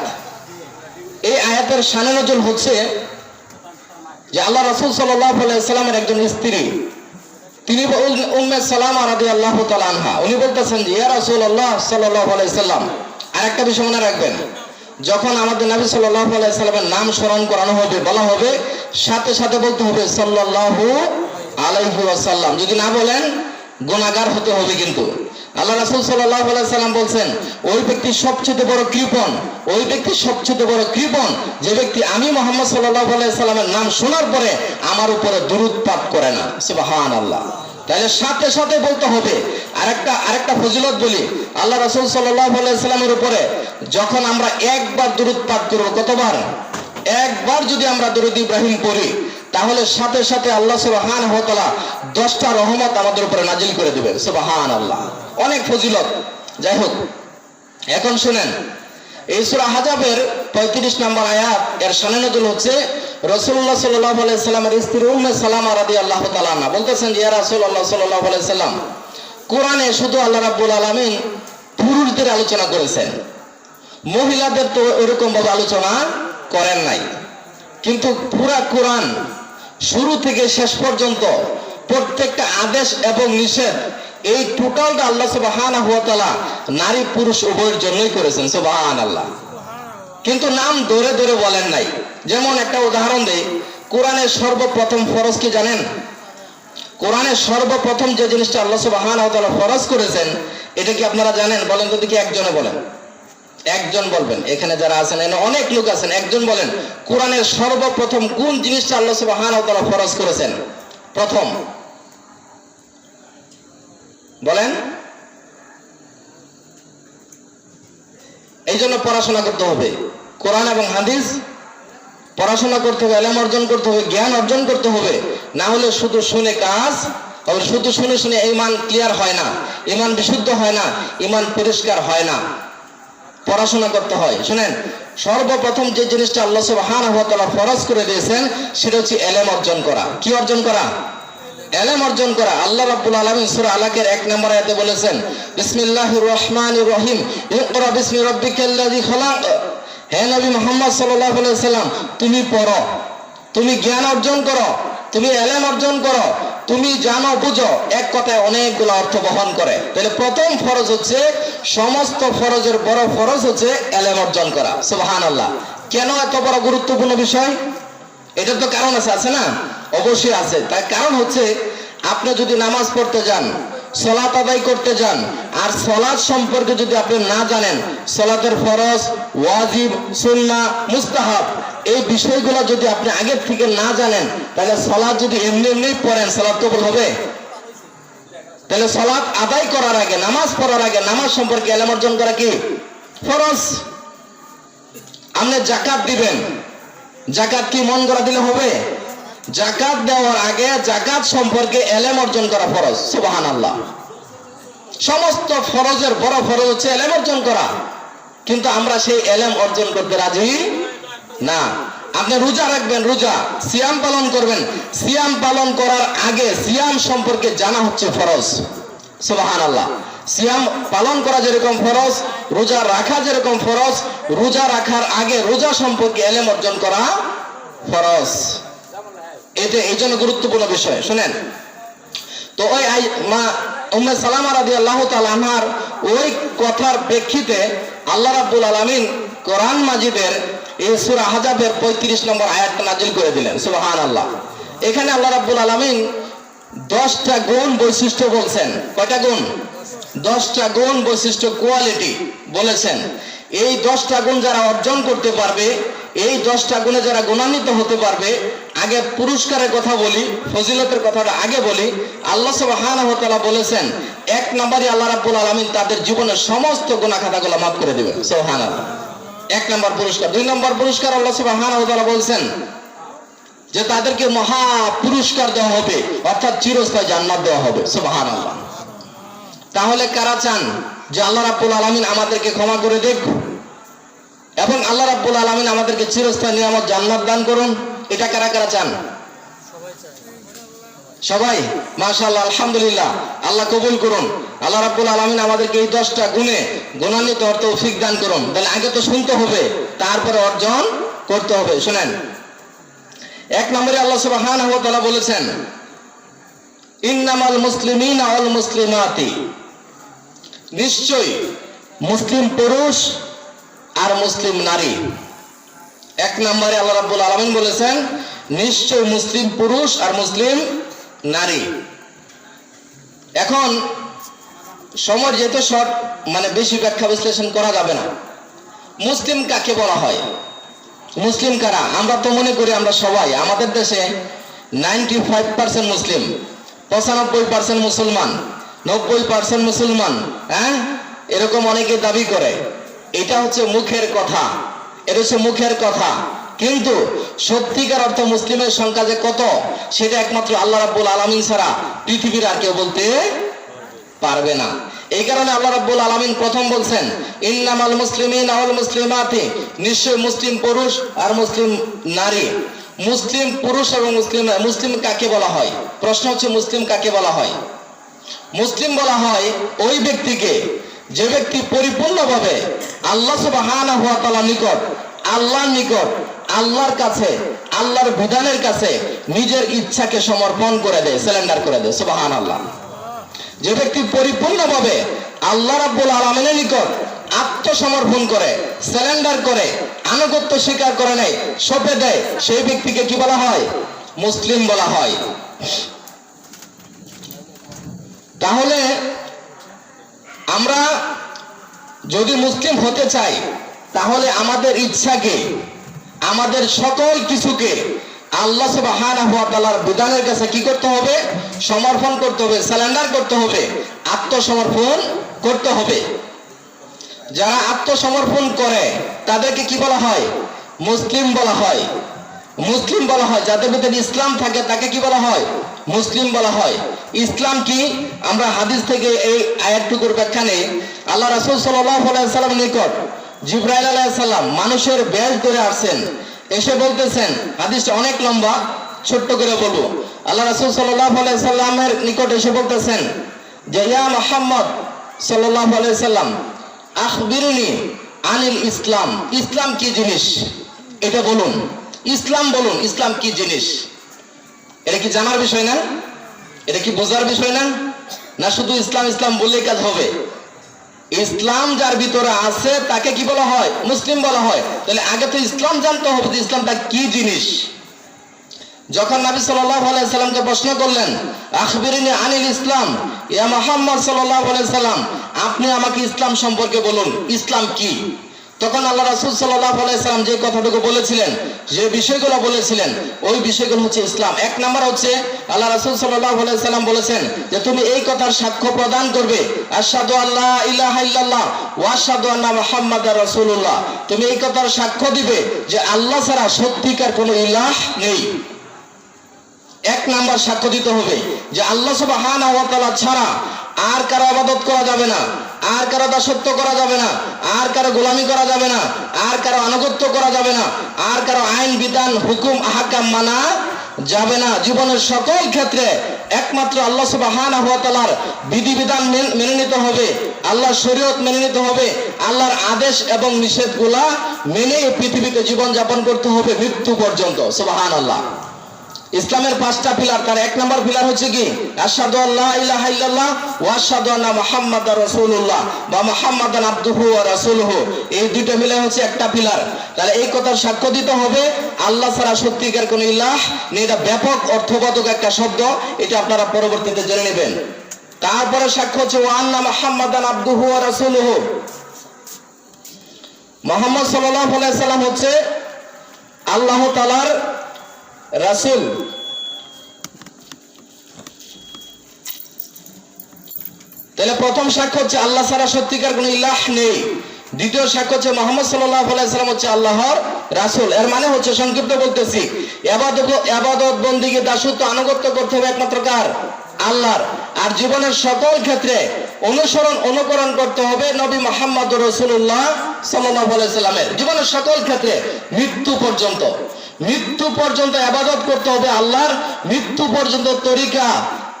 এই আয়াতের শানে নজুল হচ্ছে যে আল্লাহ রাসূল সাল্লাল্লাহু আলাইহি সাল্লামের একজন স্ত্রী, তিনি উম্মে সালামা রাদিয়াল্লাহু তাআলা আনহা, উনি বলতেছেন যে ইয়া রাসূলুল্লাহ সাল্লাল্লাহু আলাইহি সাল্লাম। আরেকটা বিষয় মনে রাখবেন, যখন আমাদের নবী সাল্লাল্লাহু আলাইহি সাল্লামের নাম স্মরণ করানো হবে, বলা হবে, সাথে সাথে বলতে হবে সাল্লাল্লাহু আলাইহি ওয়াসাল্লাম। যদি না বলেন গুনাহগার হতে হবে। কিন্তু আল্লাহ রাসূল সাল্লাল্লাহু আলাইহি সাল্লাম বলছেন, ওই ব্যক্তি সবচেয়ে বড় কৃপণ, ওই ব্যক্তি সবচেয়ে বড় কৃপণ যে ব্যক্তি আমি মুহাম্মদ সাল্লাল্লাহু আলাইহি সাল্লামের নাম শোনার পরে আমার উপরে দুরূদ পাঠ করে না। সুবহানাল্লাহ। তাহলে সাথে সাথে বলতে হবে। আরেকটা ফজিলত বলি, আল্লাহ রাসূল সাল্লাল্লাহু আলাইহি সাল্লামের উপরে যখন আমরা একবার দুরূদ পাঠ করব, কতবার? একবার যদি আমরা দুরূদ ইব্রাহিম পড়ি, তাহলে সাথে সাথে আল্লাহ সুবহানাহু ওয়া তাআলা 10টা রহমত আমাদের উপরে নাজিল করে দিবেন। সুবহানাল্লাহ, অনেক ফজিলত। যাই হোক, এখন শুনেন, এই সূরা আহজাবের 35 নম্বর আয়াত, এর শানে নজুল হচ্ছে রাসূলুল্লাহ সাল্লাল্লাহু আলাইহি সাল্লামের স্ত্রী উম্মে সালামা রাদিয়াল্লাহু তাআলা আনহা বলতেছেন, ইয়া রাসূলুল্লাহ সাল্লাল্লাহু আলাইহি সাল্লাম, কোরআনে শুধু আল্লাহ রাব্বুল আলামিন পুরুষদের আলোচনা করেছেন, মহিলাদের তো এরকম ভাবে আলোচনা করেন নাই। কিন্তু পুরা কোরআন শুরু থেকে শেষ পর্যন্ত প্রত্যেকটা আদেশ এবং নিষেধ, এই টোটালটা আল্লাহ সুবহানাহু ওয়া তাআলা নারী পুরুষ উভয়ের জন্যই করেছেন। সুবহানাল্লাহ। কিন্তু নাম ধরে ধরে বলেন নাই। যেমন একটা উদাহরণ দেই, কোরআনের সর্বপ্রথম ফরজ কি জানেন? কোরআনের সর্বপ্রথম যে জিনিসটা আল্লাহ সুবহানাহু ওয়া তাআলা ফরজ করেছেন, এটা কি আপনারা জানেন? বলেন তো দেখি, একজনে বলেন, একজন বলবেন। এখানে যারা আছেন, এখানে অনেক লোক আছেন, একজন বলেন কোরআনের সর্বপ্রথম কোন জিনিসটা আল্লাহ সুবহানাহু ওয়া তাআলা ফরজ করেছেন? প্রথম বলেন। এই জন্য পড়াশোনা করতে হবে, কোরআন এবং হাদিস পড়াশোনা করতে হবে, ইলম অর্জন করতে হবে, জ্ঞান অর্জন করতে হবে। না হলে শুধু শুনে কাজ, শুধু শুনে শুনে ঈমান ক্লিয়ার হয় না, ঈমান বিশুদ্ধ হয় না, ঈমান পরিষ্কার হয় না। পড়াশোনা করতে হয়। শুনেন, সর্বপ্রথম যে জিনিসটা আল্লাহ সুবহানাহু ওয়া তাআলা ফরজ করে দিয়েছেন, সেটা হচ্ছে ইলম অর্জন করা। কি অর্জন করা? ইলম অর্জন করা। আল্লাহ রাব্বুল আলামিন সূরা আলাকের 1 নম্বর আয়াতে বলেছেন, বিসমিল্লাহির রহমানির রহিম, ইকরা বিসমি রাব্বিকাল্লাযী খালাক। হে নবী মুহাম্মদ সাল্লাল্লাহু আলাইহি ওয়াসাল্লাম, তুমি পড়ো, তুমি জ্ঞান অর্জন করো, তুমি ইলম অর্জন করো, তুমি জানো বুঝো। এক কথায় অনেকগুলো অর্থ বহন করে। তাহলে প্রথম ফরজ হচ্ছে, সমস্ত ফরজের বড় ফরজ হচ্ছে ইলম অর্জন করা। সুবহানাল্লাহ। কেন এত বড় গুরুত্বপূর্ণ বিষয়? এটার তো কারণ আছে না? অবশ্যই আছে। তার কারণ হচ্ছে, আপনি যদি নামাজ পড়তে যান, সালাত আদায় করতে যান, আর সালাত সম্পর্কে যদি আপনি না জানেন, সালাতের ফরজ, ওয়াজিব, সুন্নাহ, মুস্তাহাব, এই বিষয়গুলো যদি আপনি আগের থেকে না জানেন, তাহলে সালাত যদি এমনি এমনি পড়েন, সালাত কবুল হবে? তাহলে সালাত আদায় করার আগে, নামাজ পড়ার আগে, নামাজ সম্পর্কে ইলম অর্জন করা কি ফরজ। আপনি যাকাত দিবেন, যাকাত কি মন করা দিলে হবে? যাকাত দেওয়ার আগে যাকাত সম্পর্কে ইলম অর্জন করা ফরজ। সুবহানাল্লাহ। সমস্ত ফরজের বড় ফরজ হচ্ছে ইলম অর্জন করা, কিন্তু আমরা সেই ইলম অর্জন করতে রাজি না। আপনি রোজা রাখবেন, রোজা, সিয়াম পালন করবেন, সিয়াম পালন করার আগে সিয়াম সম্পর্কে জানা হচ্ছে ফরজ। সুবহানাল্লাহ। সিয়াম পালন করা যেরকম ফরজ, রোজা রাখা যেরকম ফরজ, রোজা রাখার আগে রোজা সম্পর্কে ইলম অর্জন করা ফরজ। এটা এই জন্য গুরুত্বপূর্ণ বিষয়। শুনেন তো, ওই মা উম্মে সালামা রাদিয়াল্লাহু তাআলা আনহার ওই কথার প্রেক্ষিতে আল্লাহ রাব্বুল আলামিন কোরআন মাজিদের এই সূরা আহজাবের 35 নম্বর আয়াতটা নাজিল করে দিলেন। সুবহানাল্লাহ। এখানে আল্লাহ রাব্বুল আলামিন 10টা গুণ বৈশিষ্ট্য বলছেন। কয়টা গুণ? 10টা গুণ বৈশিষ্ট্য, কোয়ালিটি বলেছেন। এই 10টা গুণ যারা অর্জন করতে পারবে, এই 10টা গুণে যারা গুণান্বিত হতে পারবে, আগে পুরস্কারের কথা বলি, ফজিলতের কথাটা আগে বলি। আল্লাহ সুবহানাহু ওয়া তাআলা বলেছেন, 1 নম্বরে আল্লাহ রাব্বুল আলামিন তাদের জীবনের সমস্ত গুনাহ খাতাগুলো মাফ করে দিবেন। সুবহানাল্লাহ। 1 নম্বর পুরস্কার। 2 নম্বর পুরস্কার আল্লাহ সুবহানাহু ওয়া তাআলা বলেছেন যে তাদেরকে মহা পুরস্কার দেওয়া হবে, অর্থাৎ চিরস্থায়ী জান্নাত দেওয়া হবে। সুবহানাল্লাহ। তাহলে কারা চান যে আল্লাহ রাব্বুল আলামিন আমাদেরকে ক্ষমা করে দেখ এবং আল্লাহ রাব্বুল আলামিন আমাদেরকে চিরস্থায়ী নিয়ামত জান্নাত দান করুন? এটা কারা কারা চান? সবাই। মাশাআল্লাহ, আলহামদুলিল্লাহ। আল্লাহ কবুল করুন। আল্লাহ রাব্বুল আলামিন আমাদেরকে এই 10টা গুণে গুণান্বিত হওয়ার তৌফিক দান করুন। তাহলে আগে তো শুনতে হবে, তারপরে অর্জন করতে হবে। শুনেন, 1 নম্বরে আল্লাহ সুবহানাহু ওয়া তাআলা বলেছেন, ইন্নামাল মুসলিমিনা ওয়াল মুসলিমাতি, নিশ্চয়ই মুসলিম পুরুষ আর মুসলিম নারী। 1 নম্বরে আল্লাহ রাব্বুল আলামিন বলেছেন, নিশ্চয় মুসলিম পুরুষ আর মুসলিম নারী। এখন সময় যেহেতু শর্ট, মানে বেশি ব্যাখ্যা বিশ্লেষণ করা যাবে না। মুসলিম কাকে বলা হয়? মুসলিম কারা? আমরা তো মনে করি আমরা সবাই, আমাদের দেশে 95% মুসলিম, 95% মুসলমান, 90% মুসলমান, হ্যাঁ, এরকম অনেকে দাবি করে। এটা হচ্ছে মুখের কথা, এটা হচ্ছে মুখের কথা, কিন্তু সত্যিকার অর্থ মুসলিমের সংখ্যা যে কত সেটা একমাত্র আল্লাহ রাব্বুল আলামিন ছাড়া পৃথিবীর আর কেউ বলতে পারবে না। এই কারণে আল্লাহ রাব্বুল আলামিন প্রথম বলছেন ইন্নামাল মুসলিমিনা ওয়াল মুসলিমাতি, নিশ্চয় মুসলিম পুরুষ আর মুসলিম নারী। মুসলিম পুরুষ এবং মুসলিম কাকে বলা হয়? প্রশ্ন হচ্ছে মুসলিম কাকে বলা হয়? মুসলিম বলা হয় ওই ব্যক্তিকে যে ব্যক্তি পরিপূর্ণভাবে আল্লাহ সুবহানাহু ওয়া তাআলার নিকট, আল্লাহর নিকট, আল্লাহর কাছে, আল্লাহর বিধানের কাছে নিজের ইচ্ছাকে সমর্পণ করে দেয়, সারেন্ডার করে দেয়। সুবহানাল্লাহ। যে ব্যক্তি পরিপূর্ণভাবে আল্লাহ রাব্বুল আলামিনের নিকট আত্মসমর্পণ করে, সারেন্ডার করে, আনুগত্য স্বীকার করে নেয়, সঁপে দেয়, সেই ব্যক্তিকে কি বলা হয়? মুসলিম বলা হয়। তাহলে আমরা যদি মুসলিম হতে চাই তাহলে আমাদের ইচ্ছাকে, আমাদের সকল কিছুকে আল্লাহ সুবহানাহু ওয়া তাআলার বিধানের কাছে কি করতে হবে? সমর্পণ করতে হবে, সারেন্ডার করতে হবে, আত্মসমর্পণ করতে হবে। যারা আত্মসমর্পণ করে তাদেরকে কি বলা হয়? মুসলিম বলা হয়। মুসলিম বলা হয়। যাদের ভিতরে ইসলাম থাকে তাকে কি বলা হয়? মুসলিম বলা হয়। ইসলাম কি? আমরা হাদিস থেকে এই আয়াতটুকুর ব্যাখ্যা নেই। আল্লাহ রাসূল সাল্লাল্লাহু আলাইহি ওয়াসাল্লামের নিকট জিবরাইল আলাইহিস সালাম মানুষের বেশ ধরে আসছেন, এসে বলতেছেন, হাদিসটা অনেক লম্বা, ছোট্ট করে বলবো। আল্লাহ রাসূল সাল্লাল্লাহু আলাইহি ওয়াসাল্লামের নিকট এসে বলতেছেন যে ইয়া মুহাম্মদ সাল্লাল্লাহু আলাইহি ওয়াসাল্লাম আখবিরনি আনিল ইসলাম, ইসলাম কি জিনিস এটা বলুন। ইসলাম বলুন, ইসলাম কি জিনিস? এটা কি জানার বিষয় না? এটা কি বোঝার বিষয় না? না শুধু ইসলাম ইসলাম বললেই কাজ হবে? ইসলাম যার ভিতরে আছে তাকে কি বলা হয়? মুসলিম বলা হয়। তাহলে আগে তো ইসলাম জানতে হবে যে ইসলামটা কি জিনিস। যখন নবী সাল্লাল্লাহু আলাইহি সাল্লামকে প্রশ্ন করলেন আখবিরনি আনিল ইসলাম, ইয়া মুহাম্মদ সাল্লাল্লাহু আলাইহি সাল্লাম আপনি আমাকে ইসলাম সম্পর্কে বলুন, ইসলাম কি? তখন আল্লাহ রাসূল সাল্লাল্লাহু আলাইহি সাল্লাম যে কথাটুকু বলেছিলেন, যে বিষয়গুলো বলেছিলেন, ওই বিষয়গুলো হচ্ছে ইসলাম। এক নাম্বার হচ্ছে আল্লাহ রাসূল সাল্লাল্লাহু আলাইহি সাল্লাম বলেছেন যে তুমি এই কথার সাক্ষ্য প্রদান করবে, আশহাদু আল্লা ইলাহা ইল্লাল্লাহ ওয়া আশহাদু আন্না মুহাম্মাদার রাসূলুল্লাহ। তুমি এই কথার সাক্ষ্য দিবে যে আল্লাহ ছাড়া সত্যিকার কোনো ইলাহ নেই। এক নাম্বার সাক্ষ্য দিতে হবে যে আল্লাহ সুবহানাহু ওয়া তাআলা ছাড়া আর কারো ইবাদত করা যাবে না, আর কারো দাসত্ব করা যাবে না, আর কারো গোলামি করা যাবে না, আর কারো আনুগত্য করা যাবে না, আর কারো আইন বিধান হুকুম আহকাম মানা যাবে না। জীবনের সকল ক্ষেত্রে একমাত্র আল্লাহ সুবহানাহু ওয়া তাআলার বিধিবিধান মেনে নিতে হবে, আল্লাহর শরীয়ত মেনে নিতে হবে, আল্লাহর আদেশ এবং নিষেধগুলা মেনে পৃথিবীতে জীবন যাপন করতে হবে মৃত্যু পর্যন্ত। সুবহানাল্লাহ। ইসলামের পাঁচটা পিলার, তার এক নাম্বার পিলার হচ্ছে কি? আশহাদু আল্লা ইলাহা ইল্লাল্লাহ ওয়া আশহাদু আন্না মুহাম্মাদার রাসূলুল্লাহ বা মুহাম্মাদান আবদুহু ওয়া রাসূলুহু। এই দুইটা মিলে হচ্ছে একটা পিলার। তাহলে এই কথার সাক্ষ্য দিতে হবে আল্লাহ ছাড়া সত্যিকার কোনো ইলাহ নেই। এটা ব্যাপক অর্থবোধক একটা শব্দ, এটা আপনারা পরবর্তীতে জেনে নেবেন। তারপরে সাক্ষ্য হচ্ছে ওয়া আন্না মুহাম্মাদান আবদুহু ওয়া রাসূলুহু। মুহাম্মদ সাল্লাল্লাহু আলাইহি সাল্লাম হচ্ছে আল্লাহ তাআলার রাসূল। তাহলে প্রথম সাক্ষ্য হচ্ছে আল্লাহ ছাড়া সত্যিকার কোনো ইলাহ নেই। দ্বিতীয় সাক্ষ্য হচ্ছে মুহাম্মদ সাল্লাল্লাহু আলাইহি সাল্লাম হচ্ছে আল্লাহর রাসূল। এর মানে হচ্ছে, সংক্ষিপ্ত বলতেছি, ইবাদত বন্দেগী দাসত্ব আনুগত্য করতে হবে একমাত্র কার? আল্লাহর। আর জীবনের সকল ক্ষেত্রে অনুকরণ করতে হবে নবী মুহাম্মদুর রাসূলুল্লাহ সাল্লাল্লাহু আলাইহি সাল্লামের। জীবনের সকল ক্ষেত্রে মৃত্যু পর্যন্ত, মৃত্যু পর্যন্ত ইবাদত করতে হবে আল্লাহর। মৃত্যু পর্যন্ত তরিকা,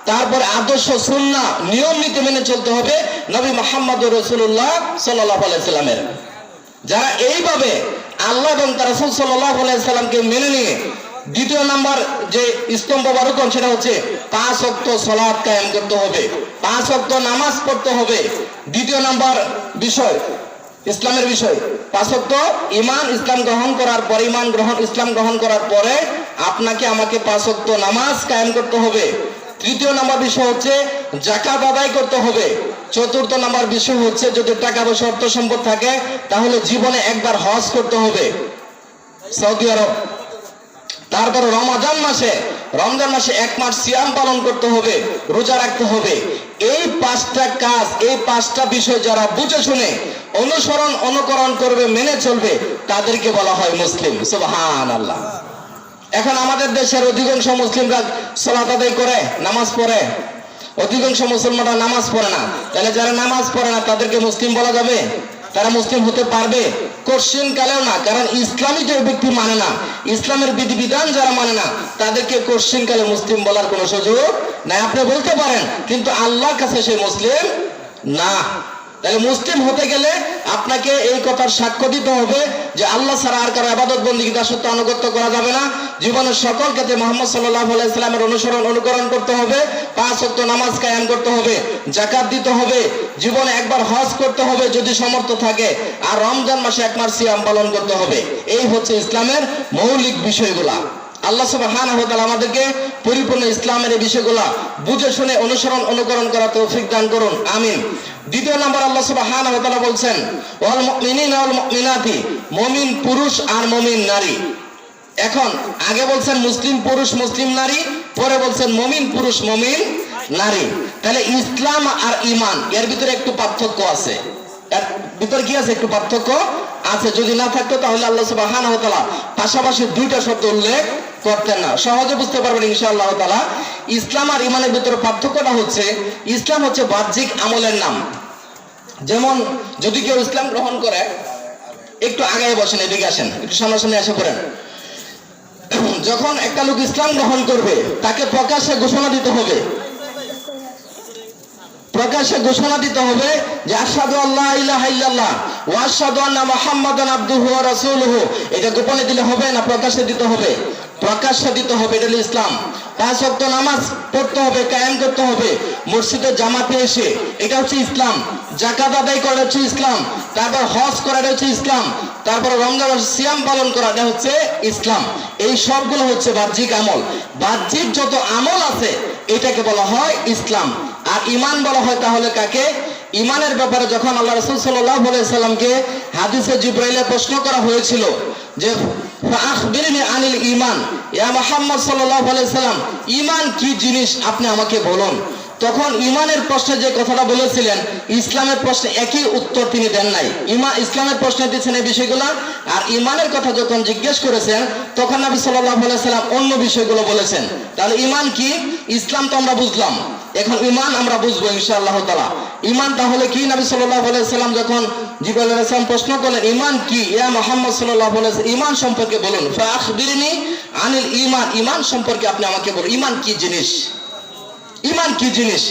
তারপরে আদর্শ, সুন্নাহ, নিয়ম নীতি মেনে চলতে হবে নবী মুহাম্মদুর রাসূলুল্লাহ সাল্লাল্লাহু আলাইহি সাল্লামের। যারা এইভাবে আল্লাহ এবং তার রাসূল সাল্লাল্লাহু আলাইহি সাল্লামকে মেনে নিয়ে দ্বিতীয় নাম্বার যে স্তম্ভ বা রুকন, সেটা হচ্ছে 5 ওয়াক্ত সালাত কায়েম করতে হবে, 5 ওয়াক্ত নামাজ পড়তে হবে। দ্বিতীয় নাম্বার বিষয়, ইসলামের বিষয় 5 ওয়াক্ত ঈমান, ইসলাম গ্রহণ করার পরে, ইসলাম গ্রহণ করার পরে আপনাকে আমাকে 5 ওয়াক্ত নামাজ কায়েম করতে হবে। তৃতীয় নাম্বার বিষয় হচ্ছে যাকাত আদায় করতে হবে। চতুর্থ নাম্বার বিষয় হচ্ছে যদি টাকা পয়সা অর্থ সম্পদ থাকে তাহলে জীবনে একবার হজ করতে হবে সৌদি আরব। তারপর রমজান মাসে রমজান মাসে 1 মাস সিয়াম পালন করতে হবে, রোজা রাখতে হবে। এই 5টা কাজ, এই 5টা বিষয় যারা বুঝে শুনে অনুসরণ অনুকরণ করবে, মেনে চলবে, তাদেরকে বলা হয় মুসলিম। সুবহানাল্লাহ। এখন আমাদের দেশের অধিকাংশ মুসলিমরা সালাত আদায় করে, নামাজ পড়ে, অধিকাংশ মুসলমানরা নামাজ পড়ে না। তাহলে যারা নামাজ পড়ে না তাদেরকে মুসলিম বলা যাবে? তারা মুসলিম হতে পারবে? কোশ্চেন কালেও না, কারণ ইসলামী যে ব্যক্তি মানে না, ইসলামের বিধিবিধান যারা মানে না, তাদেরকে কোশ্চেন কালে মুসলিম বলার কোনো সুযোগ নাই। আপনি বলতে পারেন, কিন্তু আল্লাহর কাছে সে মুসলিম না। তাহলে মুসলিম হতে গেলে আপনাকে এই কথার সাক্ষ্য দিতে হবে যে আল্লাহ ছাড়া আর কারো ইবাদত বন্দেগী, দাসত্ব, আনুগত্য করা যাবে না। জীবনের সকল ক্ষেত্রে মুহাম্মদ সাল্লাল্লাহু আলাইহি সাল্লামের অনুসরণ অনুকরণ করতে হবে। 5 ওয়াক্ত নামাজ কায়েম করতে হবে, যাকাত দিতে হবে, জীবনে একবার হজ করতে হবে যদি সামর্থ্য থাকে, আর রমজান মাসে 1 মাস সিয়াম পালন করতে হবে। এই হচ্ছে ইসলামের মৌলিক বিষয়গুলা। আল্লাহ সুবহানাহু ওয়া তাআলা আমাদেরকে পরিপূর্ণ ইসলামের এই বিষয়গুলা বুঝে শুনে অনুসরণ অনুকরণ করার তৌফিক দান করুন, আমিন। দ্বিতীয় নম্বর, আল্লাহ সুবহানাহু ওয়া তাআলা বলছেন ওয়াল মুমিনিনা ওয়াল মুমিনাতি, মুমিন পুরুষ আর মুমিন নারী। এখন আগে বলছেন মুসলিম পুরুষ মুসলিম নারী, পরে বলছেন মুমিন পুরুষ মুমিন নারী। তাহলে ইসলাম আর ঈমান এর ভিতরে একটু পার্থক্য আছে। এর ভিতরে কি আছে? একটু পার্থক্য আছে। যদি না থাকতো তাহলে আল্লাহ সুবহানাহু ওয়া তাআলা পাশাপাশি 2টা শব্দ উল্লেখ করতেন না। সহজে বুঝতে পারবেন ইনশাআল্লাহ তাআলা। ইসলাম আর ঈমানের ভিতরে পার্থক্যটা হচ্ছে, ইসলাম হচ্ছে বাহ্যিক আমলের নাম। যেমন যদি কেউ ইসলাম গ্রহণ করে, একটু আগায় বসেন, এদিকে আসেন, একটু সামনাসামনি এসে পড়েন। যখন একটা লোক ইসলাম গ্রহণ করবে, তাকে প্রকাশ্যে ঘোষণা দিতে হবে, প্রকাশ্যে ঘোষণা দিতে হবে যে আশহাদু আল্লা ইলাহা ইল্লাল্লাহ ওয়া আশহাদু আন্না মুহাম্মাদান আবদুহু ওয়া রাসূলুহু। এটা গোপনে দিলে হবে না, প্রকাশ্যে দিতে হবে, প্রকাশ্যে দিতে হবে। এটা হলো ইসলাম। 5 ওয়াক্ত নামাজ পড়তে হবে, কায়েম করতে হবে, মসজিদে জামাতে এসে, এটা হচ্ছে ইসলাম। যাকাত আদায় করা হচ্ছে ইসলাম। তারপর হজ করা হচ্ছে ইসলাম। তারপর রমজান মাসে সিয়াম পালন করা হচ্ছে ইসলাম। এই সবগুলো হচ্ছে বাহ্যিক আমল। বাহ্যিক যত আমল আছে এটাকে বলা হয় ইসলাম। আর ঈমান বলা হয় তাহলে কাকে? ঈমানের ব্যাপারে যখন আল্লাহ রাসূল সাল্লাল্লাহু আলাইহি সাল্লামকে হাদিসে জিবরাইলে প্রশ্ন করা হয়েছিল যে ফাআখবিরনি আনিল ঈমান, ইয়া মুহাম্মদ সাল্লাল্লাহু আলাইহি সাল্লাম, ঈমান কি জিনিস আপনি আমাকে বলুন। তখন ঈমানের প্রশ্নে যে কথাটা বলেছিলেন, ইসলামের প্রশ্নে একই উত্তর তিনি দেন নাই। ইসলামের প্রশ্নে দিয়েছেন এই বিষয়গুলো, আর ঈমানের কথা যখন জিজ্ঞেস করেছেন তখন নবী সাল্লাল্লাহু আলাইহি সাল্লাম অন্য বিষয়গুলো বলেছেন। তাহলে ঈমান কি? ইসলাম তো আমরা বুঝলাম, এখন ঈমান আমরা বুঝবো ইনশাআল্লাহ তাআলা। ঈমান তাহলে কি? নবী সাল্লাল্লাহু আলাইহি সাল্লাম যখন জিবরাইল আলাইহিস সালাম প্রশ্ন করলেন ঈমান কি, ইয়া মুহাম্মদ সাল্লাল্লাহু আলাইহি সাল্লাম ঈমান সম্পর্কে বলুন, ফাআখবিরনি আনিল ঈমান, ঈমান সম্পর্কে আপনি আমাকে বলুন, ঈমান কি জিনিস, ঈমান কি জিনিস।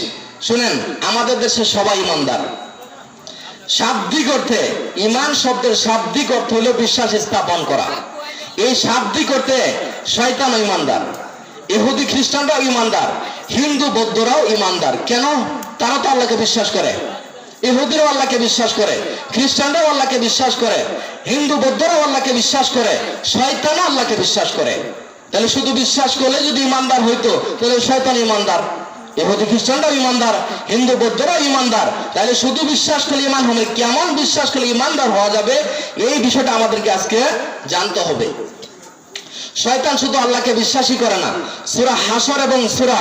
শুনেন, আমাদের দেশে সবাই ঈমানদার। শাব্দিক অর্থে ঈমান শব্দের শাব্দিক অর্থ হলো বিশ্বাস স্থাপন করা। এই শাব্দিক অর্থে শয়তানও ঈমানদার, ইহুদি খ্রিস্টানরাও ঈমানদার, হিন্দু বৌদ্ধরাও ঈমানদার। কেন? তারা তো আল্লাহকে বিশ্বাস করে। ইহুদিরাও আল্লাহকে বিশ্বাস করে, খ্রিস্টানরাও আল্লাহকে বিশ্বাস করে, হিন্দু বৌদ্ধরাও আল্লাহকে বিশ্বাস করে, শয়তানও আল্লাহকে বিশ্বাস করে। তাহলে শুধু বিশ্বাস করলে যদি ঈমানদার হইতো তাহলে শয়তান ঈমানদার, ইহুদি খ্রিস্টানরাও ঈমানদার, হিন্দু বৌদ্ধরাও ঈমানদার। তাহলে শুধু বিশ্বাস করলে ঈমান হবে? কেমন বিশ্বাস করলে ঈমানদার হওয়া যাবে, এই বিষয়টা আমাদেরকে আজকে জানতে হবে। শয়তান শুধু আল্লাহকে বিশ্বাসই করে না। সূরা হাসর এবং সূরা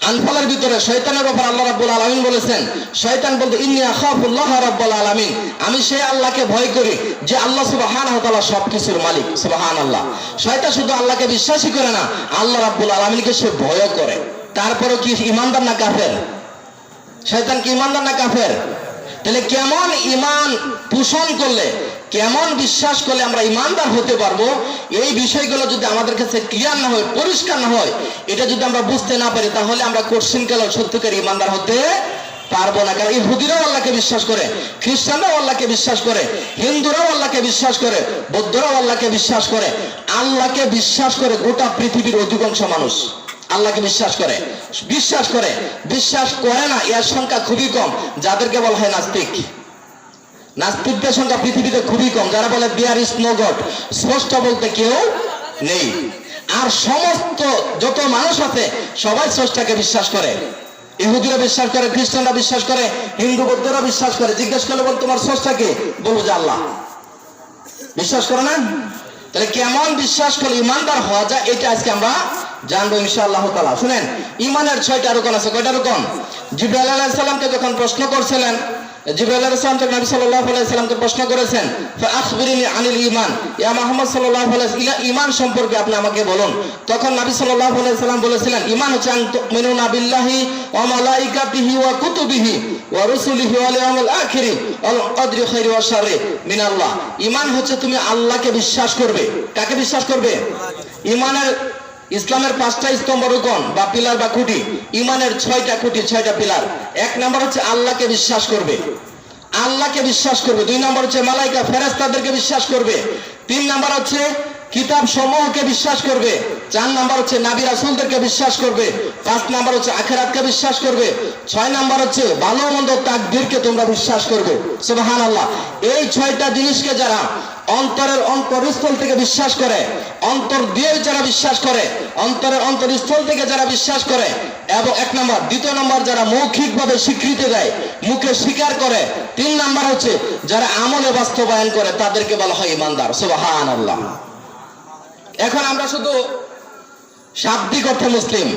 আনফালের ভিতরে শয়তানের ব্যাপারে আল্লাহ রাব্বুল আলামিন বলেছেন, শয়তান বলতে ইন্নী আখাফুল্লাহ রাব্বুল আলামিন, আমি সেই আল্লাহকে ভয় করি যে আল্লাহ সুবহানাহু ওয়া তাআলা সবকিছুর মালিক। সুবহানাল্লাহ। শয়তান শুধু আল্লাহকে বিশ্বাসই করে না, আল্লাহ রাব্বুল আলামিনকে সে ভয়ও করে। তারপরে কি ঈমানদার না কাফের? শয়তান কি ঈমানদার না কাফের? তাহলে কেমন ঈমান পোষণ করলে, কেমন বিশ্বাস করলে আমরা ঈমানদার হতে পারবো, এই বিষয়গুলো যদি আমাদের কাছে ক্লিয়ার না হয়, পরিষ্কার না হয়, এটা যদি আমরা বুঝতে না পারি, তাহলে আমরা কোশ্চিন কালে সত্যিকার ঈমানদার হতে পারবো না। কারণ ইহুদিরাও আল্লাহকে বিশ্বাস করে, খ্রিস্টানরাও আল্লাহকে বিশ্বাস করে, হিন্দুরাও আল্লাহকে বিশ্বাস করে, বৌদ্ধরাও আল্লাহকে বিশ্বাস করে। আল্লাহকে বিশ্বাস করে গোটা পৃথিবীর অধিকাংশ মানুষ আল্লাহকে বিশ্বাস করে। বিশ্বাস করে না এর সংখ্যা খুবই কম, যাদেরকে বলা হয় নাস্তিক। নাস্তিকদের সংখ্যা পৃথিবীতে খুবই কম, যারা বলে দেয়ার ইজ নো গড, স্রষ্টা বলতে কেউ নেই। আর সমস্ত যত মানুষ আছে সবাই স্রষ্টাকে বিশ্বাস করে। ইহুদিরা বিশ্বাস করে, খ্রিস্টানরা বিশ্বাস করে, হিন্দু বৌদ্ধরা বিশ্বাস করে। জিজ্ঞেস করলে বল তোমার স্রষ্টা কে, বলবো যে আল্লাহ। বিশ্বাস করে না? তাহলে কেমন বিশ্বাস করলে ইমানদার হওয়া যায় এটা আজকে আমরা জানবো ইনশাআল্লাহ তাআলা। শুনেন, ইমানের 6টা রকম আছে। কয়টা রকম? জিবরাইল আলাইহিস সালামকে যখন প্রশ্ন করছিলেন, জিবরাইল আলাইহিস সালাম নবী সাল্লাল্লাহু আলাইহি সাল্লামকে প্রশ্ন করেছেন, ফা আখবিরনি আনিল ঈমান, ইয়া মুহাম্মদ সাল্লাল্লাহু আলাইহি ওয়াসাল্লাম, ঈমান সম্পর্কে আপনি আমাকে বলুন। তখন নবী সাল্লাল্লাহু আলাইহি সাল্লাম বলেছিলেন, ঈমান হচ্ছে আন তুমিনুনা বিল্লাহি ওয়া মালাইকাতিহি ওয়া কুতুবিহি ওয়া রুসুলিহি ওয়াল ইয়াউমিল আখির ওয়াল কদরি খাইরি ওয়া শাররি মিনাল্লাহ। ঈমান হচ্ছে তুমি আল্লাহকে বিশ্বাস করবে। কাকে বিশ্বাস করবে? ঈমানের ইসলামের 5টা স্তম্ভ রুকন বা পিলার বা খুঁটি, ঈমানের 6টা খুঁটি, 6টা পিলার। 1 নাম্বার হচ্ছে আল্লাহকে বিশ্বাস করবে, আল্লাহকে বিশ্বাস করবে। 2 নাম্বার হচ্ছে মালাইকা ফেরেশতাদেরকে বিশ্বাস করবে। 3 নাম্বার হচ্ছে কিতাব সমূহকে বিশ্বাস করবে। 4 নাম্বার হচ্ছে নবী রাসূলদেরকে বিশ্বাস করবে। 5 নাম্বার হচ্ছে আখিরাতকে বিশ্বাস করবে। 6 নাম্বার হচ্ছে ভালো মন্দ তাকদীরকে তোমরা বিশ্বাস করবে। সুবহানাল্লাহ। এই 6টা জিনিসকে যারা অন্তরের অন্তরস্থল থেকে বিশ্বাস করে, অন্তর দিয়ে যারা বিশ্বাস করে, অন্তরের অন্তরস্থল থেকে যারা বিশ্বাস করে, এবং 1 নাম্বার, 2 নাম্বার যারা মৌখিকভাবে স্বীকৃতি দেয়, মুখে স্বীকার করে, 3 নাম্বার হচ্ছে যারা আমলে বাস্তবায়ন করে, তাদেরকে বলা হয় ঈমানদার। সুবহানাল্লাহ। এখন আমরা শুধু শাব্দিক অর্থে মুসলিম,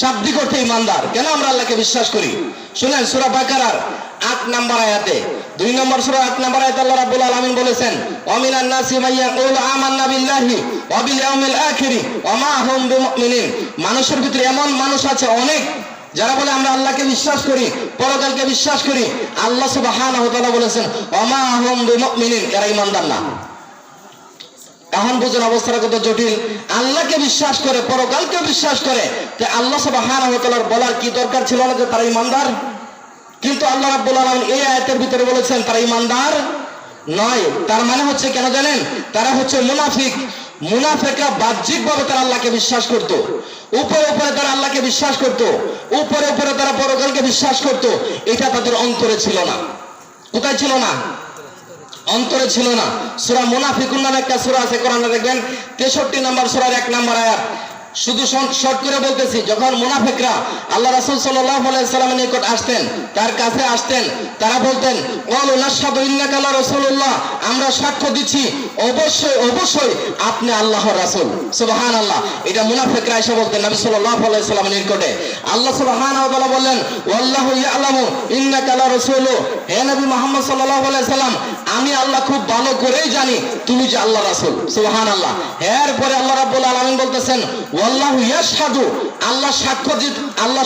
শাব্দিক অর্থে ঈমানদার। কেন আমরা আল্লাহকে বিশ্বাস করি? শুনেন, সূরা বাকারার 8 নম্বর আয়াতে, 2 নম্বর সূরা 8 নম্বর আয়াতে আল্লাহ রাব্বুল আলামিন বলেছেন, ওয়া মিনান নাসি মাইয়াকুলু আমান্না বিল্লাহি ওয়া বিল ইয়াউমিল আখির ওয়া মা হুম বিমুমিনিন। মানুষের ভিতরে এমন মানুষ আছে অনেক যারা বলে আমরা আল্লাহকে বিশ্বাস করি, পরকালকে বিশ্বাস করি। আল্লাহ সুবহানাহু ওয়া তাআলা বলেছেন, ওয়া মা হুম বিমুমিনিন, এরা ঈমানদার না। এখন বুঝুন অবস্থাটা কত জটিল। আল্লাহকে বিশ্বাস করে, পরকালকে বিশ্বাস করে, তো আল্লাহ সুবহানাহু ওয়া তাআলার বলার কি দরকার ছিল না যে তারা ঈমানদার? কিন্তু আল্লাহ রাব্বুল আলামিন এই আয়াতের ভিতরে বলেছেন তারা ঈমানদার নয়। তার মানে হচ্ছে কেন জানেন? তারা হচ্ছে মুনাফিক। মুনাফিকরা বাহ্যিকভাবে তারা আল্লাহকে বিশ্বাস করত, উপরে উপরে তারা আল্লাহকে বিশ্বাস করত, উপরে উপরে তারা পরকালকে বিশ্বাস করত, এটা তাদের অন্তরে ছিল না। কোথায় ছিল না? অন্তরে ছিল না। সূরা মুনাফিকুন নামে একটা সূরা আছে কোরআনে, দেখবেন 63 নম্বর সূরার 1 নম্বর আয়াত। শুধু শর্ট করে বলতেছি, যখন মুনাফিকরা আল্লাহ রাসূল সাল্লাল্লাহু আলাইহি সাল্লামের নিকট আসতেন, তার কাছে আসতেন, তারা বলতেন, ক্বালু নাশহাদু ইন্নাকা লা রাসূলুল্লাহ, আমরা সাক্ষ্য দিচ্ছি অবশ্যই অবশ্যই আপনি আল্লাহর রাসূল। সুবহানাল্লাহ। এটা মুনাফিকরা এসে বলতেন নবী সাল্লাল্লাহু আলাইহি সাল্লামের নিকটে। আল্লাহ সুবহানাহু ওয়া তাআলা বললেন, ওয়াল্লাহু ইয়ালামু ইন্নাকা লা রাসূলু, হে নবী মুহাম্মদ সাল্লাল্লাহু আলাইহি সাল্লাম, আমি আল্লাহ খুব ভালো করেই জানি তুমি যে আল্লাহর রাসূল। সুবহানাল্লাহ। এরপরে আল্লাহ রাব্বুল আলামিন বলতেছেন, ওয়াল্লাহু ইয়াশহাদু, আল্লাহ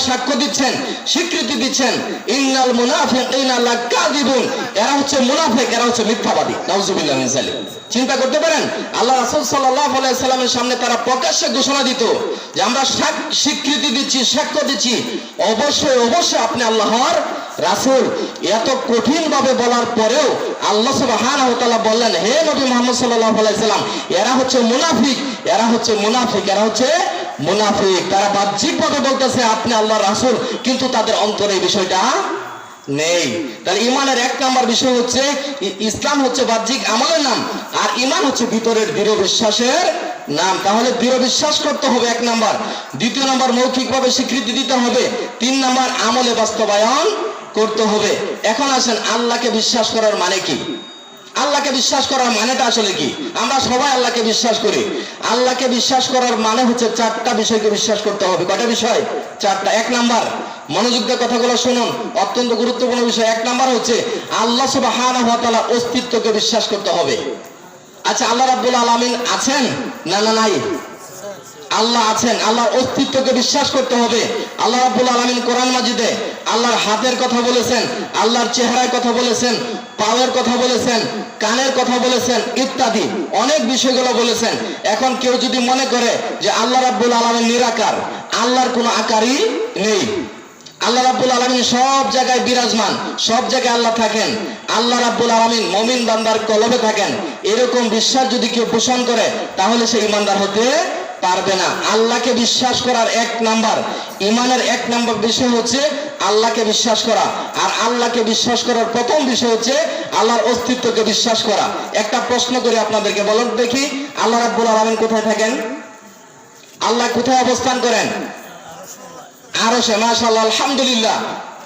সাক্ষ্য দিচ্ছেন, স্বীকৃতি দিচ্ছেন, ইন্নাল মুনাফিকিনা লাকাযিবুন, এরা হচ্ছে মুনাফিক, এরা হচ্ছে মিথ্যাবাদী। নাউযুবিল্লাহি মিন যালিক। চিন্তা করতে পারেন, আল্লাহ রাসূল সাল্লাল্লাহু আলাইহি সাল্লামের সামনে তারা প্রকাশ্যে ঘোষণা দিত যে আমরা স্বীকৃতি দিচ্ছি, সাক্ষ্য দিচ্ছি অবশ্যই অবশ্যই আপনি আল্লাহর রাসূল। এত কঠিন ভাবে বলার পরেও আল্লাহ সুবহানাহু ওয়া তাআলা বললেন, হে নবী মুহাম্মদ সাল্লাল্লাহু আলাইহি সাল্লাম, এরা হচ্ছে মুনাফিক, এরা হচ্ছে মুনাফিক, এরা হচ্ছে মুনাফিক। তারা বাহ্যিকভাবে বলতেছে আপনি আল্লাহর রাসূল, কিন্তু তাদের অন্তরে এই বিষয়টা নেই। তাহলে ঈমানের 1 নম্বর বিষয় হচ্ছে, ইসলাম হচ্ছে বাহ্যিক আমলের নাম, আর ঈমান হচ্ছে ভিতরের দৃঢ় বিশ্বাসের নাম। তাহলে দৃঢ় বিশ্বাস করতে হবে 1 নম্বর। 2 নম্বর মৌখিকভাবে স্বীকৃতি দিতে হবে। 3 নম্বর আমলে বাস্তবায়ন করতে হবে। এখন আসেন, আল্লাহকে বিশ্বাস করার মানে কি? আল্লাহকে বিশ্বাস করার মানেটা আসলে কি? আমরা সবাই আল্লাহকে বিশ্বাস করি। আল্লাহকে বিশ্বাস করার মানে হচ্ছে 4টা বিষয়কে বিশ্বাস করতে হবে। কয়টা বিষয়? 4টা। 1 নাম্বার, মনোযোগ দিয়ে কথাগুলো শুনুন, অত্যন্ত গুরুত্বপূর্ণ বিষয়। 1 নাম্বার হচ্ছে আল্লাহ সুবহানাহু ওয়া তাআলার অস্তিত্বকে বিশ্বাস করতে হবে। আচ্ছা, আল্লাহ রাব্বুল আলামিন আছেন না নাই? আল্লাহ আছেন, আল্লাহর অস্তিত্বকে বিশ্বাস করতে হবে। আল্লাহ রাব্বুল আলামিন কোরআন মাজিদে আল্লাহর হাতের কথা বলেছেন, আল্লাহর চেহারার কথা বলেছেন, পায়ের কথা বলেছেন, কানের কথা বলেছেন, ইত্যাদি অনেক বিষয়গুলো বলেছেন। এখন কেউ যদি মনে করে যে আল্লাহ রাব্বুল আলামিন নিরাকার, আল্লাহর কোনো আকারই নেই, আল্লাহ রাব্বুল আলামিন সব জায়গায় বিরাজমান, সব জায়গায় আল্লাহ থাকেন, আল্লাহ রাব্বুল আলামিন মুমিন বান্দার কলবে থাকেন, এরকম বিশ্বাস যদি কেউ পোষণ করে, তাহলে সে ঈমানদার হতে পারবে না। আল্লাহকে বিশ্বাস করার 1 নাম্বার, ঈমানের 1 নাম্বার বিষয় হচ্ছে আল্লাহকে বিশ্বাস করা। আর আল্লাহকে বিশ্বাস করার প্রথম বিষয় হচ্ছে আল্লাহর অস্তিত্বকে বিশ্বাস করা। একটা প্রশ্ন করি আপনাদেরকে, বলুন দেখি, আল্লাহ রাব্বুল আলামিন কোথায় থাকেন? আল্লাহ কোথায় অবস্থান করেন? আরশে। মাশাআল্লাহ, আলহামদুলিল্লাহ,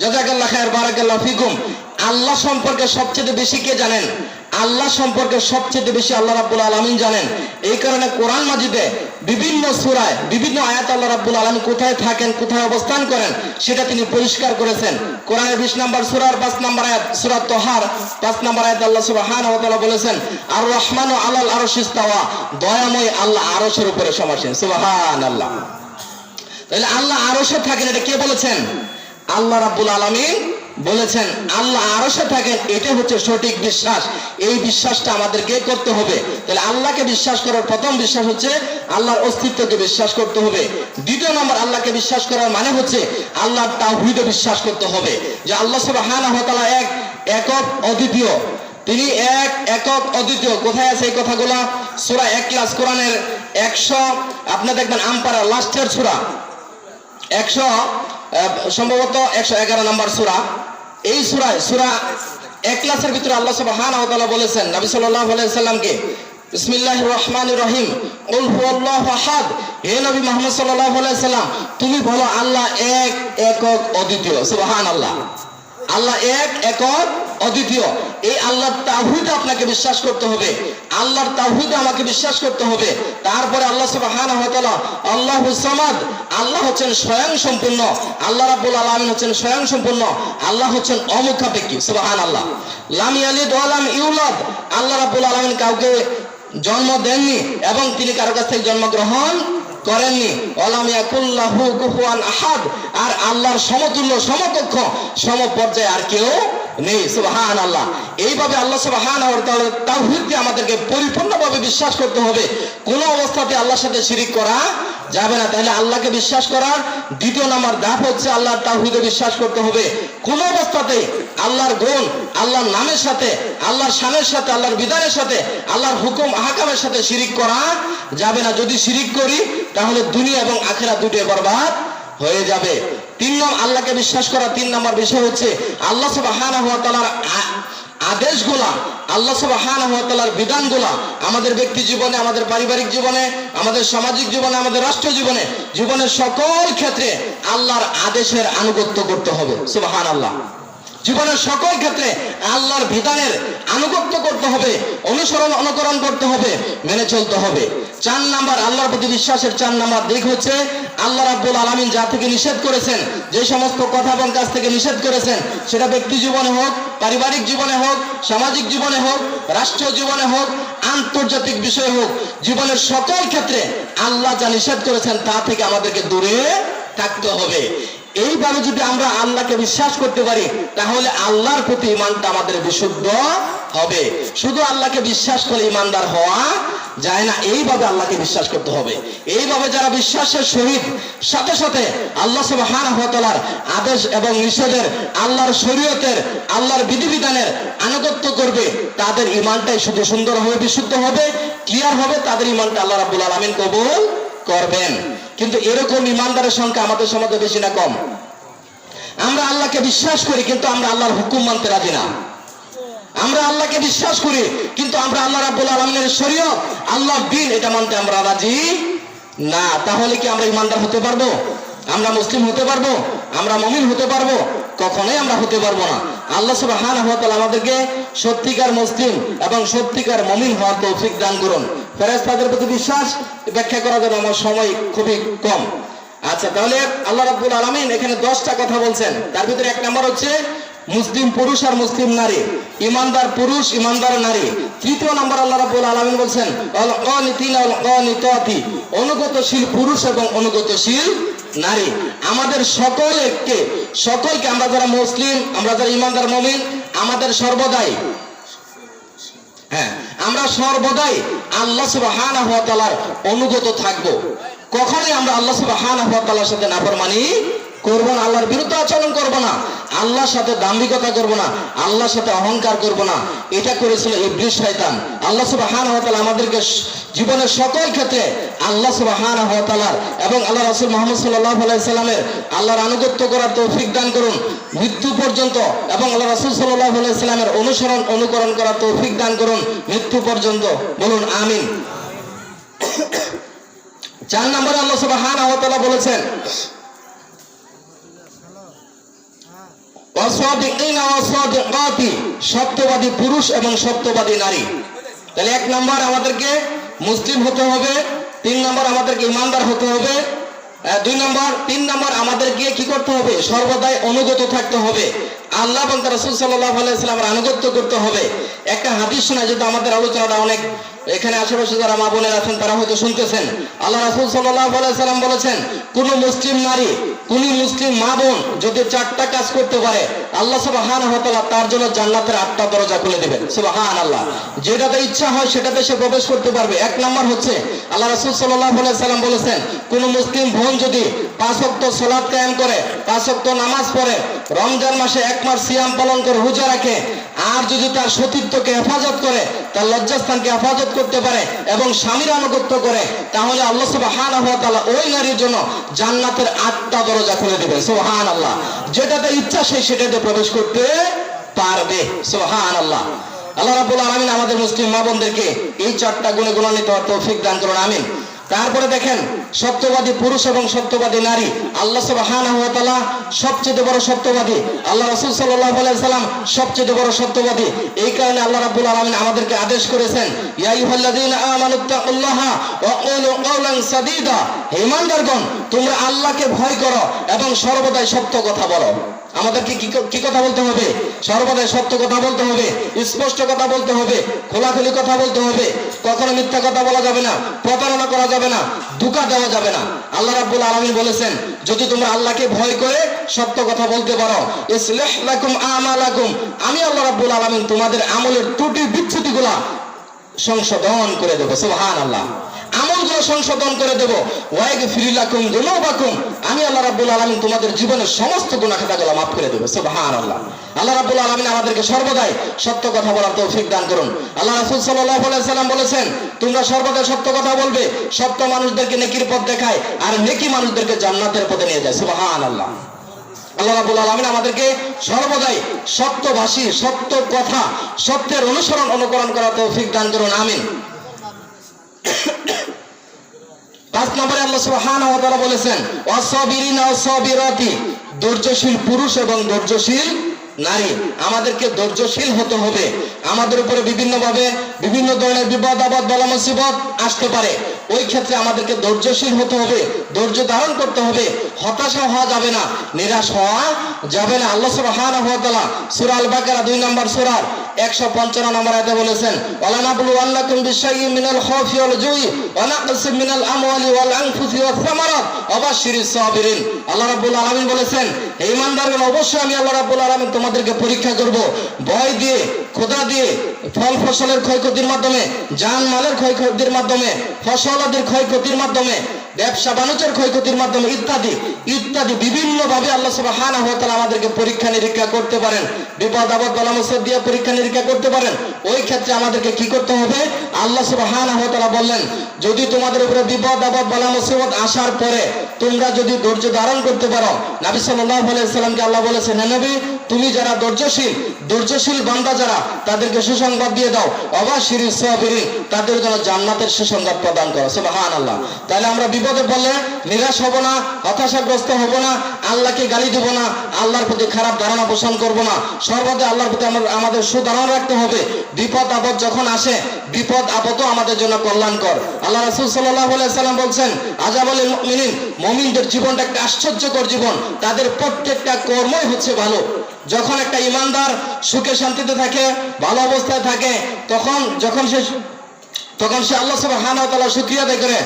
জাযাকাল্লাহ খায়ের, বারাকাল্লাহু ফিকুম। আল্লাহ সম্পর্কে সবচেয়ে বেশি কে জানেন? আল্লাহ সম্পর্কে সবচেয়ে বেশি আল্লাহ রাব্বুল আলামিন জানেন। এই কারণে কোরআন মাজিদে বিভিন্ন সূরায় বিভিন্ন আয়াত আল্লাহ রাব্বুল আলামিন কোথায় থাকেন, কোথায় অবস্থান করেন সেটা তিনি পরিষ্কার করেছেন। কোরআনের 20 নম্বর সূরার 5 নম্বর আয়াত, সূরা তাহার 5 নম্বর আয়াতে আল্লাহ সুবহানাহু ওয়া তাআলা বলেছেন, আর রহমানু আলাল আরশি ইস্তাওয়া, দয়াময় আল্লাহ আরশের উপরে সমাসীন। সুবহানাল্লাহ। তাহলে আল্লাহ আরশে থাকেন, এটা কে বলেছেন? আল্লাহ রাব্বুল আলামিন বলেছেন। আল্লাহ আরশে থাকেন, এটা হচ্ছে সঠিক বিশ্বাস। এই বিশ্বাসটা আমাদেরকে করতে হবে। তাহলে আল্লাহকে বিশ্বাস করার প্রথম বিশ্বাস হচ্ছে আল্লাহর অস্তিত্বকে বিশ্বাস করতে হবে। দ্বিতীয় নম্বর, আল্লাহকে বিশ্বাস করার মানে হচ্ছে আল্লাহর তাওহীদে বিশ্বাস করতে হবে, যে আল্লাহ সুবহানাহু ওয়া তাআলা এক, একক, অদ্বিতীয়। তিনি এক, একক, অদ্বিতীয়। কোথায় আছে এই কথাগুলো? সূরা ইখলাস, কোরআনের 100 আপনি দেখবেন আমপারা লাস্টের সূরা 100 সম্ভবত 111 নম্বর সূরা। এই সূরা ইখলাসের ভিতরে আল্লাহ সুবহানাহু ওয়া তাআলা বলেছেন নবী সাল্লাল্লাহু আলাইহি সাল্লামকে, বিসমিল্লাহির রহমানির রহিম, কুল হুয়াল্লাহু আহাদ। হে নবী মুহাম্মদ সাল্লাল্লাহু আলাইহি সাল্লাম, তুমি বলো আল্লাহ এক, একক, অদ্বিতীয়। সুবহানাল্লাহ। আল্লাহ এক, একক, অদ্বিতীয়। এই আল্লাহর তাওহীদে আপনাকে বিশ্বাস করতে হবে। আল্লাহর তাওহীদে আমাকে বিশ্বাস করতে হবে। তারপরে আল্লাহ সুবহানাহু ওয়া তাআলা আল্লাহুস সামাদ, আল্লাহ হচ্ছেন স্বয়ং সম্পূর্ণ। আল্লাহ রাব্বুল আলামিন হচ্ছেন স্বয়ং সম্পূর্ণ। আল্লাহ হচ্ছেন অমুখাপেক্ষী। সুবহানাল্লাহ। লাম ইয়ালিদ ওয়া লাম ইউলাদ, আল্লাহ রাব্বুল আলামিন কাউকে জন্ম দেননি এবং তিনি কারো কাছ থেকে জন্মগ্রহণ করেননি। ওয়ালাম ইয়াকুল্লাহু কুফুয়ান আহাদ, আর আল্লাহর সমতুল্য, সমকক্ষ, সমপর্যায়ে আর কেউ নেই। সুবহানাল্লাহ। এইভাবে আল্লাহ সুবহানাহু ওয়া তাআলার তাওহীদকে আমাদেরকে পরিপূর্ণভাবে বিশ্বাস করতে হবে। কোনো অবস্থাতে আল্লাহর সাথে শিরিক করা যাবে না। তাহলে আল্লাহকে বিশ্বাস করার দ্বিতীয় নম্বর ধাপ হচ্ছে আল্লাহর তাওহীদে বিশ্বাস করতে হবে। কোনো অবস্থাতে আল্লাহর গুণ, আল্লাহর নামের সাথে, আল্লাহর শানের সাথে, আল্লাহর বিধানের সাথে, আল্লাহর হুকুম আহকামের সাথে শিরিক করা যাবে না। যদি শিরিক করি তাহলে দুনিয়া এবং আখিরাত দুটোই বরবাদ হয়ে যাবে। আল্লাহকে বিশ্বাস করা 3 নম্বর বিষয় হচ্ছে আল্লাহ সুবহানাহু ওয়া তাআলার আদেশগুলা, আল্লাহ সুবহানাহু ওয়া তাআলার বিধানগুলা আমাদের ব্যক্তি জীবনে, আমাদের পারিবারিক জীবনে, আমাদের সামাজিক জীবনে, আমাদের রাষ্ট্র জীবনে, জীবনের সকল ক্ষেত্রে আল্লাহর আদেশের আনুগত্য করতে হবে। সুবহানাল্লাহ। জীবনের সকল ক্ষেত্রে আল্লাহর বিধানের আনুগত্য করতে হবে, অনুকরণ করতে হবে, মেনে চলতে হবে। 4 নাম্বার, আল্লাহর প্রতি বিশ্বাসের 4 নাম্বার দিক হচ্ছে আল্লাহ রাব্বুল আলামিন যা থেকে নিষেধ করেছেন, যে সমস্ত কথা এবং কাজ থেকে নিষেধ করেছেন, সেটা ব্যক্তি জীবনে হোক, পারিবারিক জীবনে হোক, সামাজিক জীবনে হোক, রাষ্ট্র জীবনে হোক, আন্তর্জাতিক বিষয় হোক, জীবনের সকল ক্ষেত্রে আল্লাহ যা নিষেধ করেছেন তা থেকে আমাদেরকে দূরে থাকতে হবে। এইভাবে যদি আমরা আল্লাহকে বিশ্বাস করতে পারি তাহলে আল্লাহর প্রতি ঈমানটা আমাদের বিশুদ্ধ হবে। শুধু আল্লাহকে বিশ্বাস করে ঈমানদার হওয়া যায় না, এইভাবে আল্লাহকে বিশ্বাস করতে হবে। এইভাবে যারা বিশ্বাসের সহিত সাথে সাথে আল্লাহ সুবহানাহু ওয়া তাআলার আদেশ এবং নিষেধের, আল্লাহর শরীয়তের, আল্লাহর বিধিবিধানের আনুগত্য করবে, তাদের ঈমানটাই শুধু সুন্দর হবে, বিশুদ্ধ হবে, ক্লিয়ার হবে। তাদের ঈমানটা আল্লাহ রাব্বুল আলামিন কবুল করবেন। কিন্তু এরকম ঈমানদারের সংখ্যা আমাদের সমাজে বেশি না কম? আমরা আল্লাহকে বিশ্বাস করি কিন্তু আমরা আল্লাহর হুকুম মানতে রাজি না। আমরা আল্লাহকে বিশ্বাস করি কিন্তু আমরা আল্লাহ রাব্বুল আলামিনের শরীয়ত, আল্লাহর দ্বীন, এটা মানতে আমরা রাজি না। তাহলে কি আমরা ঈমানদার হতে পারবো? আমরা মুসলিম হতে পারবো? আমরা মুমিন হতে পারবো? কখনোই আমরা হতে পারবো না। আল্লাহ সুবহানাহু ওয়া তাআলা আমাদেরকে সত্যিকার মুসলিম এবং সত্যিকার মুমিন হওয়ার তৌফিক দান করুন। ফেরেশতাদের প্রতি বিশ্বাস ব্যাখ্যা করার জন্য আমার সময় খুবই কম। আচ্ছা, তাহলে আল্লাহ রাব্বুল আলামিন এখানে 10টা কথা বলছেন। তার ভিতরে 1 নম্বর হচ্ছে মুসলিম পুরুষ আর মুসলিম নারী, ইমানদার পুরুষ, ইমানদার নারী। 3য় নম্বর আল্লাহ রাব্বুল আলামিন বলছেন আল কানিতিনা ওয়াল কানিতাতি, অনুগতশীল পুরুষ এবং অনুগতশীল নারী। আমাদের সকলকে আমরা যারা মুসলিম, আমরা যারা ইমানদার মুমিন, আমাদের সর্বদাই আমরা সর্বদাই আল্লাহ সুবহানাহু ওয়া তাআলার অনুগত থাকব। কখনোই আমরা আল্লাহ সুবহানাহু ওয়া তাআলার সাথে নাফরমানি করব না, আল্লাহর বিরুদ্ধে আচরণ করব না, আল্লাহর সাথে দাম্ভিকতা করব না, আল্লাহর সাথে অহংকার করব না। এটা করেছিল ইবলিস শয়তান। আল্লাহ সুবহানাহু ওয়া তাআলা আমাদেরকে জীবনের সকল ক্ষেত্রে আল্লাহ সুবহানাহু ওয়া তাআলার এবং আল্লাহ রাসূল মুহাম্মদ সাল্লাল্লাহু আলাইহি সাল্লামের আল্লাহর আনুগত্য করার তৌফিক দান করুন মৃত্যু পর্যন্ত, এবং আল্লাহ রাসূল সাল্লাল্লাহু আলাইহি সাল্লামের অনুকরণ করার তৌফিক দান করুন মৃত্যু পর্যন্ত। বলুন আমিন। 4 নম্বরে আল্লাহ সুবহানাহু ওয়া তাআলা বলেছেন ওয়াসাদিকিনা ওয়াসাদিকাতি, সত্যবাদী পুরুষ এবং সত্যবাদী নারী। তাহলে 1 নম্বর আমাদেরকে মুসলিম হতে হবে, 3 নম্বর আমাদেরকে ইমানদার হতে হবে, 3 নম্বর আমাদেরকে কি করতে হবে? সর্বদাই অনুগত থাকতে হবে, আল্লাহ এবং তার রাসূল সাল্লাল্লাহু আলাইহি ওয়াসাল্লামের আনুগত্য করতে হবে। একটা হাদিস শোনা, যেহেতু আমাদের আলোচনাটা অনেক এখানে আশেপাশে যারা মা বোনেরা আছেন তারা হয়তো শুনতেছেন। আল্লাহ রাসূল সাল্লাল্লাহু আলাইহি ওয়াসাল্লাম বলেছেন, কোন মুসলিম নারী, কোন মুসলিম মা বোন যদি 4টা কাজ করতে পারে, আল্লাহ সুবহানাহু ওয়া তাআলা তার জন্য জান্নাতের 8টা দরজা খুলে দিবেন। সুবহানাল্লাহ। যেটাতে ইচ্ছা হয় সেটাতে সে প্রবেশ করতে পারবে। 1 নম্বর হচ্ছে আল্লাহ রাসূল সাল্লাল্লাহু আলাইহি ওয়াসাল্লাম বলেছেন, কোন মুসলিম বোন যদি 5 ওয়াক্ত সালাত কায়েম করে, 5 ওয়াক্ত নামাজ পড়ে, রমজান মাসে 1 মাস সিয়াম পালন করে, রোজা রাখে, আর যদি তার সতীত্বকে হেফাজত করে, তার লজ্জাস্থানকে হেফাজত করতে পারে এবং স্বামীর আনুগত্য করে, তাহলে আল্লাহ সুবহানাহু ওয়া তাআলা ওই নারীর জন্য জান্নাতের 8টা দরজা খুলে দিবেন। সুবহানাল্লাহ। যেটাতে ইচ্ছা সে সেটাতে প্রবেশ করতে পারবে। সুবহানাল্লাহ। আল্লাহ রাব্বুল আলামিন আমাদের মুসলিম মা বোনদেরকে এই 4টা গুণে গুণান্বিত হওয়ার তৌফিক দান করুন, আমিন। তারপরে দেখেন, সত্যবাদী পুরুষ এবং সত্যবাদী নারী, আল্লাহ সুবহানাহু ওয়া তাআলা সবচেয়ে বড় সত্যবাদী, আল্লাহ রাসূল সাল্লাল্লাহু আলাইহি সাল্লাম সবচেয়ে বড় সত্যবাদী। এই কারণে আল্লাহ রাব্বুল আলামিন আমাদেরকে আদেশ করেছেন, ইয়া আইয়ুহাল্লাযীনা আমানুত্তাকুল্লাহা ওয়া কুলু কাওলান সাদীদা, হে ঈমানদারগণ, তোমরা আল্লাহকে ভয় করো এবং সর্বদাই সত্য কথা বলো। আমাদেরকে কি কথা বলতে হবে? সর্বদাই সত্য কথা বলতে হবে, স্পষ্ট কথা বলতে হবে, খোলাখুলি কথা বলতে হবে। কখনো মিথ্যা কথা বলা যাবে না, প্রতারণা করা যাবে না, ধোঁকা দেওয়া যাবে না। আল্লাহ রাব্বুল আলামিন বলেছেন, যদি তোমরা আল্লাহকে ভয় করে সত্য কথা বলতে পারো, ইসলিহ লাকুম আমালাকুম, আমি আল্লাহ রাব্বুল আলামিন তোমাদের আমলের ত্রুটি বিচ্যুতিগুলা সংশোধন করে দেব। সুবহানাল্লাহ। আমলগুলো সংশোধন করে দেব। ওয়াগফির লাকুম যুনুবাকুম, আমি আল্লাহ রাব্বুল আলামিন তোমাদের জীবনের সমস্ত গুনাহ খাতাগুলো মাফ করে দেব। সুবহানাল্লাহ। আল্লাহ রাব্বুল আলামিন আমাদেরকে সর্বদাই সত্য কথা বলার তৌফিক দান করুন। আল্লাহ রাসূল সাল্লাল্লাহু আলাইহি সাল্লাম বলেছেন, তোমরা সর্বদা সত্য কথা বলবে, সত্য মানুষদেরকে নেকির পথ দেখায় আর নেকি মানুষদেরকে জান্নাতের পথে নিয়ে যায়। সুবহানাল্লাহ। আল্লাহ রাব্বুল আলামিন আমাদেরকে সর্বদাই সত্যভাষী, সত্য কথা, সত্যের অনুকরণ করার তৌফিক দান করুন, আমিন। 5 নম্বরে আল্লাহ সুবহানাহু ওয়া তাআলা বলেছেন, ওয়াসাবিরিনা ওয়াসাবিরাতি, ধৈর্যশীল পুরুষ এবং ধৈর্যশীল নারী। আমাদেরকে ধৈর্যশীল হতে হবে। আমাদের উপরে বিভিন্নভাবে বিভিন্ন ধরনের বিপদ আপদ বালা মুসিবত আসতে পারে, ওই ক্ষেত্রে আমাদেরকে ধৈর্যশীল হতে হবে, ধৈর্য ধারণ করতে হবে। হতাশা হওয়া যাবে না, নিরাশ হওয়া যাবে না। আল্লাহ সুবহানাহু ওয়া তাআলা সূরা আল বাকারা 2 নম্বর সূরার 155 নম্বর আয়াতে বলেছেন, ওয়ালা নাবলুওয়ান্নাকুম বিশাইইন মিনাল খাউফি ওয়াল জুই ওয়া নাকসিম মিনাল আমওয়ালি ওয়াল আনফুসি ওয়াস সামারাত ওয়া বাশশিরিস সাবিরিন। আল্লাহ রাব্বুল আলামিন বলেছেন, হে ঈমানদারগণ, অবশ্যই আমি আল্লাহ রাব্বুল আলামিন তোমাদেরকে পরীক্ষা করব, ভয় দিয়ে, ক্ষুধা দিয়ে, ফল ফসলের ক্ষয়ক্ষতির মাধ্যমে, জানমালের ক্ষয়ক্ষতির মাধ্যমে, ফসলাদির ক্ষয়ক্ষতির মাধ্যমে, ব্যবসা বাণিজ্যের ক্ষয়ক্ষতির মাধ্যমে, ইত্যাদি ইত্যাদি বিভিন্ন ভাবে আল্লাহ সুবহানাহু ওয়া তাআলা আমাদেরকে পরীক্ষা নিরীক্ষা করতে পারেন, বিপদ আপদ বালা মুসিবত দিয়ে পরীক্ষা নিরীক্ষা করতে পারেন। ওই ক্ষেত্রে আমাদেরকে কি করতে হবে? আল্লাহ সুবহানাহু ওয়া তাআলা বললেন, যদি তোমাদের উপরে বিপদ আপদ বালা মুসিবত আসার পরে তোমরা যদি ধৈর্য ধারণ করতে পারো, নবী সাল্লাল্লাহু আলাইহি সাল্লামকে আল্লাহ বলেছেন, হে নবী, তুমি যারা ধৈর্যশীল বান্দা যারা, তাদেরকে সুসংবাদ দিয়ে দাও, ওয়াবাশশিরিস সাবিরিন, তাদের জন্য জান্নাতের সুসংবাদ প্রদান করো। সুবহানাল্লাহ। তাহলে আমরা বিপদে পড়লে নিরাশ হব না, হতাশাগ্রস্ত হব না, আল্লাহকে গালি দেব না, আল্লাহর প্রতি খারাপ ধারণা পোষণ করব না, সর্বদা আল্লাহর প্রতি আমাদের সুধারণা রাখতে হবে। বিপদ আপদ যখন আসে, বিপদ আপদও আমাদের জন্য কল্যাণকর। আল্লাহ রাসূল সাল্লাল্লাহু আলাইহি সাল্লাম বলছেন, আজাবুল মুমিনিন, মুমিনদের জীবনটা একটা আশ্চর্যকর জীবন, তাদের প্রত্যেকটা কর্মই হচ্ছে ভালো। যখন একটা ঈমানদার সুখে শান্তিতে থাকে, ভালো অবস্থায় থাকে, তখন সে আল্লাহ সুবহানাহু ওয়া তাআলা শুকরিয়া আদায় করে,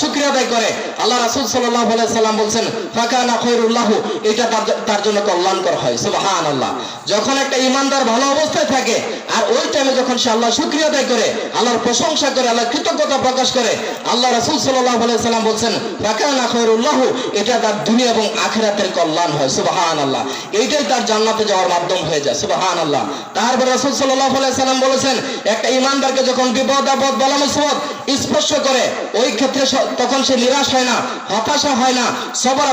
শুকরিয়া আদায় করে। আল্লাহ রাসূল সাল্লাল্লাহু আলাইহি সাল্লাম বলেন, ফাকানা খায়রুল লাহু, এটা তার জন্য কল্যাণকর হয়। সুবহানাল্লাহ। যখন একটা ঈমানদার ভালো অবস্থায় থাকে আর ওই টাইমে যখন সে আল্লাহ শুকরিয়া আদায় করে, আল্লাহর প্রশংসা করে, আল্লাহর কৃতজ্ঞতা প্রকাশ করে, আল্লাহ রাসূল সাল্লাল্লাহু আলাইহি সাল্লাম বলেন, ফাকানা খায়রুল লাহু, এটা তার দুনিয়া এবং আখিরাতের কল্যাণ হয়। সুবহানাল্লাহ। এইটাই তার জান্নাতে যাওয়ার মাধ্যম হয়ে যায়। সুবহানাল্লাহ। তারপর রাসূল সাল্লাল্লাহু আলাইহি সাল্লাম বলেছেন, একটা ঈমানদারকে যখন বিপদ আপদ বালা মুসিবত স্পর্শ করে, ওই ক্ষেত্রে তখন সে নিরাশ হয় না, হতাশা হয় না,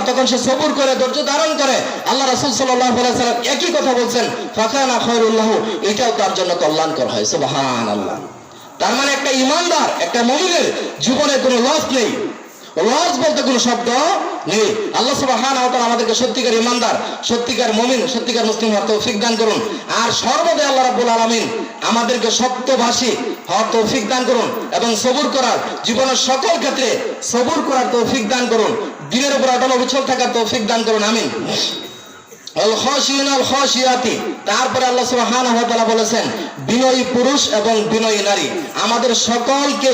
তখন সে সবুর করে, ধৈর্য ধারণ করে। আল্লাহ রাসূল সাল্লাল্লাহু আলাইহি সাল্লাম একই কথা বলছেন, ফাকানা খায়রুল লাহু, এটাও তার জন্য কল্যাণকর হয়। সুবহানাল্লাহ। তার মানে একটা ঈমানদার, একটা মুমিনের জীবনে কোনো লস নেই, লস বলতে কোনো শব্দ নেই। আল্লাহ সুবহানাহু ওয়া তাআলা আমাদেরকে সত্যিকার ইমানদার, সত্যিকার মুমিন, সত্যিকার মুসলিম হওয়ার তৌফিক দান করুন। আর সর্বদাই আল্লাহ রাব্বুল আলামিন আমাদেরকে সত্যভাষী হওয়ার তৌফিক দান করুন এবং সবুর করার, জীবনের সকল ক্ষেত্রে সবুর করার তৌফিক দান করুন। দিনের উপর অটল অবিচল থাকার তৌফিক দান করুন, আমিন। তারপরে আল্লাহ সুবহানাহু ওয়া তাআলা বলেছেন বিনয়ী পুরুষ এবং বিনয়ী নারী। আমাদের সকলকে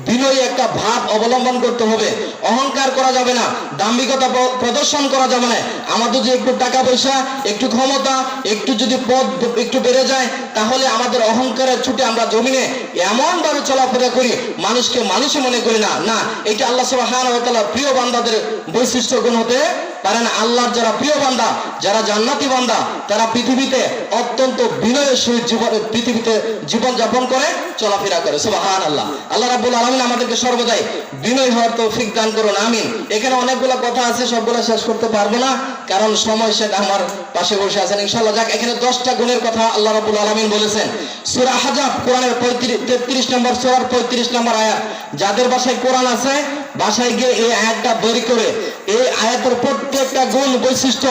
বিনয়ী একটা ভাব অবলম্বন করতে হবে। অহংকার করা যাবে না, দাম্ভিকতা প্রদর্শন করা যাবে না। আমাদের যে একটু টাকা পয়সা, একটু ক্ষমতা, একটু যদি পদ একটু বেড়ে যায়, তাহলে আমাদের অহংকারের ছুটে আমরা জমিনে এমন ভাবে চলাফেরা করি, মানুষকে মানুষই মনে করি না। না, এটা আল্লাহ সুবহানাহু ওয়া তাআলা প্রিয় বান্দাদের বৈশিষ্ট্য গুণ হতে পারে না। আল্লাহর যারা প্রিয় বান্দা, যারা জান্নাতি বান্দা, তারা পৃথিবীতে অত্যন্ত বিনয়ের সহিত পৃথিবীতে জীবন যাপন করে, চলাফেরা করে। সুবহানাল্লাহ। আল্লাহ রাব্বুল আলামিন আমাদেরকে সর্বদাই বিনয়ী হওয়ার তৌফিক দান করুন, আমিন। এখানে অনেকগুলো কথা আছে, সবগুলো শেষ করতে পারবো না, কারণ সময় সেটা আমার পাশে বসে আছেন ইনশাআল্লাহ। যাক, এখানে 10টা গুণের কথা আল্লাহ রাব্বুল আলামিন বলেছেন। সূরা হাজাব কোরআনের 33 নম্বর সূরার 35 নম্বর আয়াত। যাদের বাসায় কোরআন আছে, বাসায় গিয়ে এই আয়াতটা বের করে এই আয়াতের প্রত্যেকটা গুণ বৈশিষ্ট্য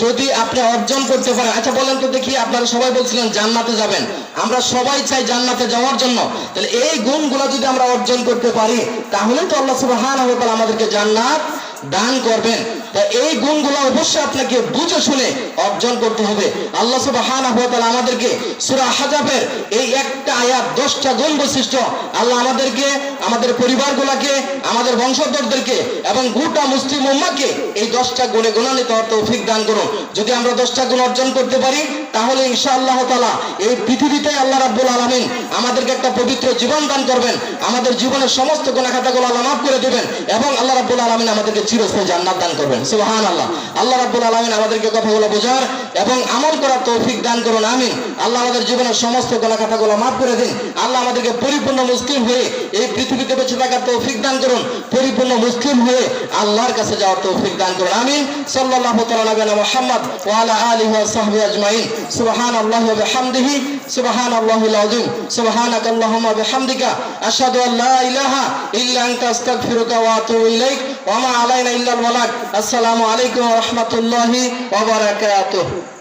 যদি আপনি অর্জন করতে পারেন। আচ্ছা বলেন তো দেখি, আপনারা সবাই বলছিলেন জান্নাতে যাবেন, আমরা সবাই চাই জান্নাতে যাওয়ার জন্য। তাহলে এই গুণগুলো যদি আমরা অর্জন করতে পারি, তাহলে তো আল্লাহ সুবহানাহু ওয়া তাআলা আমাদেরকে জান্নাত দান করবেন। তা এই গুণগুলো অবশ্যই আপনাকে বুঝে শুনে অর্জন করতে হবে। আল্লাহ সুবহানাহু ওয়া তাআলা আমাদেরকে সূরা হাজাবের এই একটা আয়াত 10টা গুণ বৈশিষ্ট্য আল্লাহ আমাদেরকে, আমাদের পরিবারগুলোকে, আমাদের বংশধরদেরকে এবং গোটা মুসলিম উম্মাহকে এই 10টা গুণে গুণান্বিত হওয়ার তৌফিক দান করুন। যদি আমরা 10টা গুণ অর্জন করতে পারি, তাহলে ইনশাআল্লাহ তাআলা এই পৃথিবীতে আল্লাহ রাব্বুল আলামিন আমাদেরকে একটা পবিত্র জীবন দান করবেন। আমাদের জীবনের সমস্ত গুনাহ খাতাগুলো আল্লাহ মাফ করে দিবেন এবং আল্লাহ রাব্বুল আলামিন আমাদেরকে চিরস্থায়ী জান্নাত দান করবেন। সুবহানাল্লাহ। আল্লাহ রাব্বুল আলামিন আমাদেরকে কথাগুলো বোঝার এবং আমল করার তৌফিক দান করুন, আমিন। আল্লাহ আমাদের জীবনের সমস্ত গুনাহ খাতাগুলো মাফ করে দিন। আল্লাহ আমাদেরকে পরিপূর্ণ মুসলিম হয়ে এই পৃথিবীতে বেঁচে থাকার তৌফিক দান করুন। পরিপূর্ণ মুসলিম হয়ে আল্লাহর কাছে যাওয়ার তৌফিক দান করুন, আমিন। সাল্লাল্লাহু তাআলা আলা মুহাম্মদ ওয়া আলা আলিহি ওয়া সাহবিহি আজমাইন। সুবহানাল্লাহি ওয়া বিহামদিহি, সুবহানাল্লাহিল আযীম। সুবহানাকাল্লাহুম্মা ওয়া বিহামদিকা আশহাদু আল লা ইলাহা ইল্লা আনতা আস্তাগফিরুকা ওয়া আতুবু ইলাইক ওয়া মা আলাইনা ইল্লাল বালাগ। আসসালামু আলাইকুম ওয়া রাহমাতুল্লাহি ওয়া বারাকাতুহু।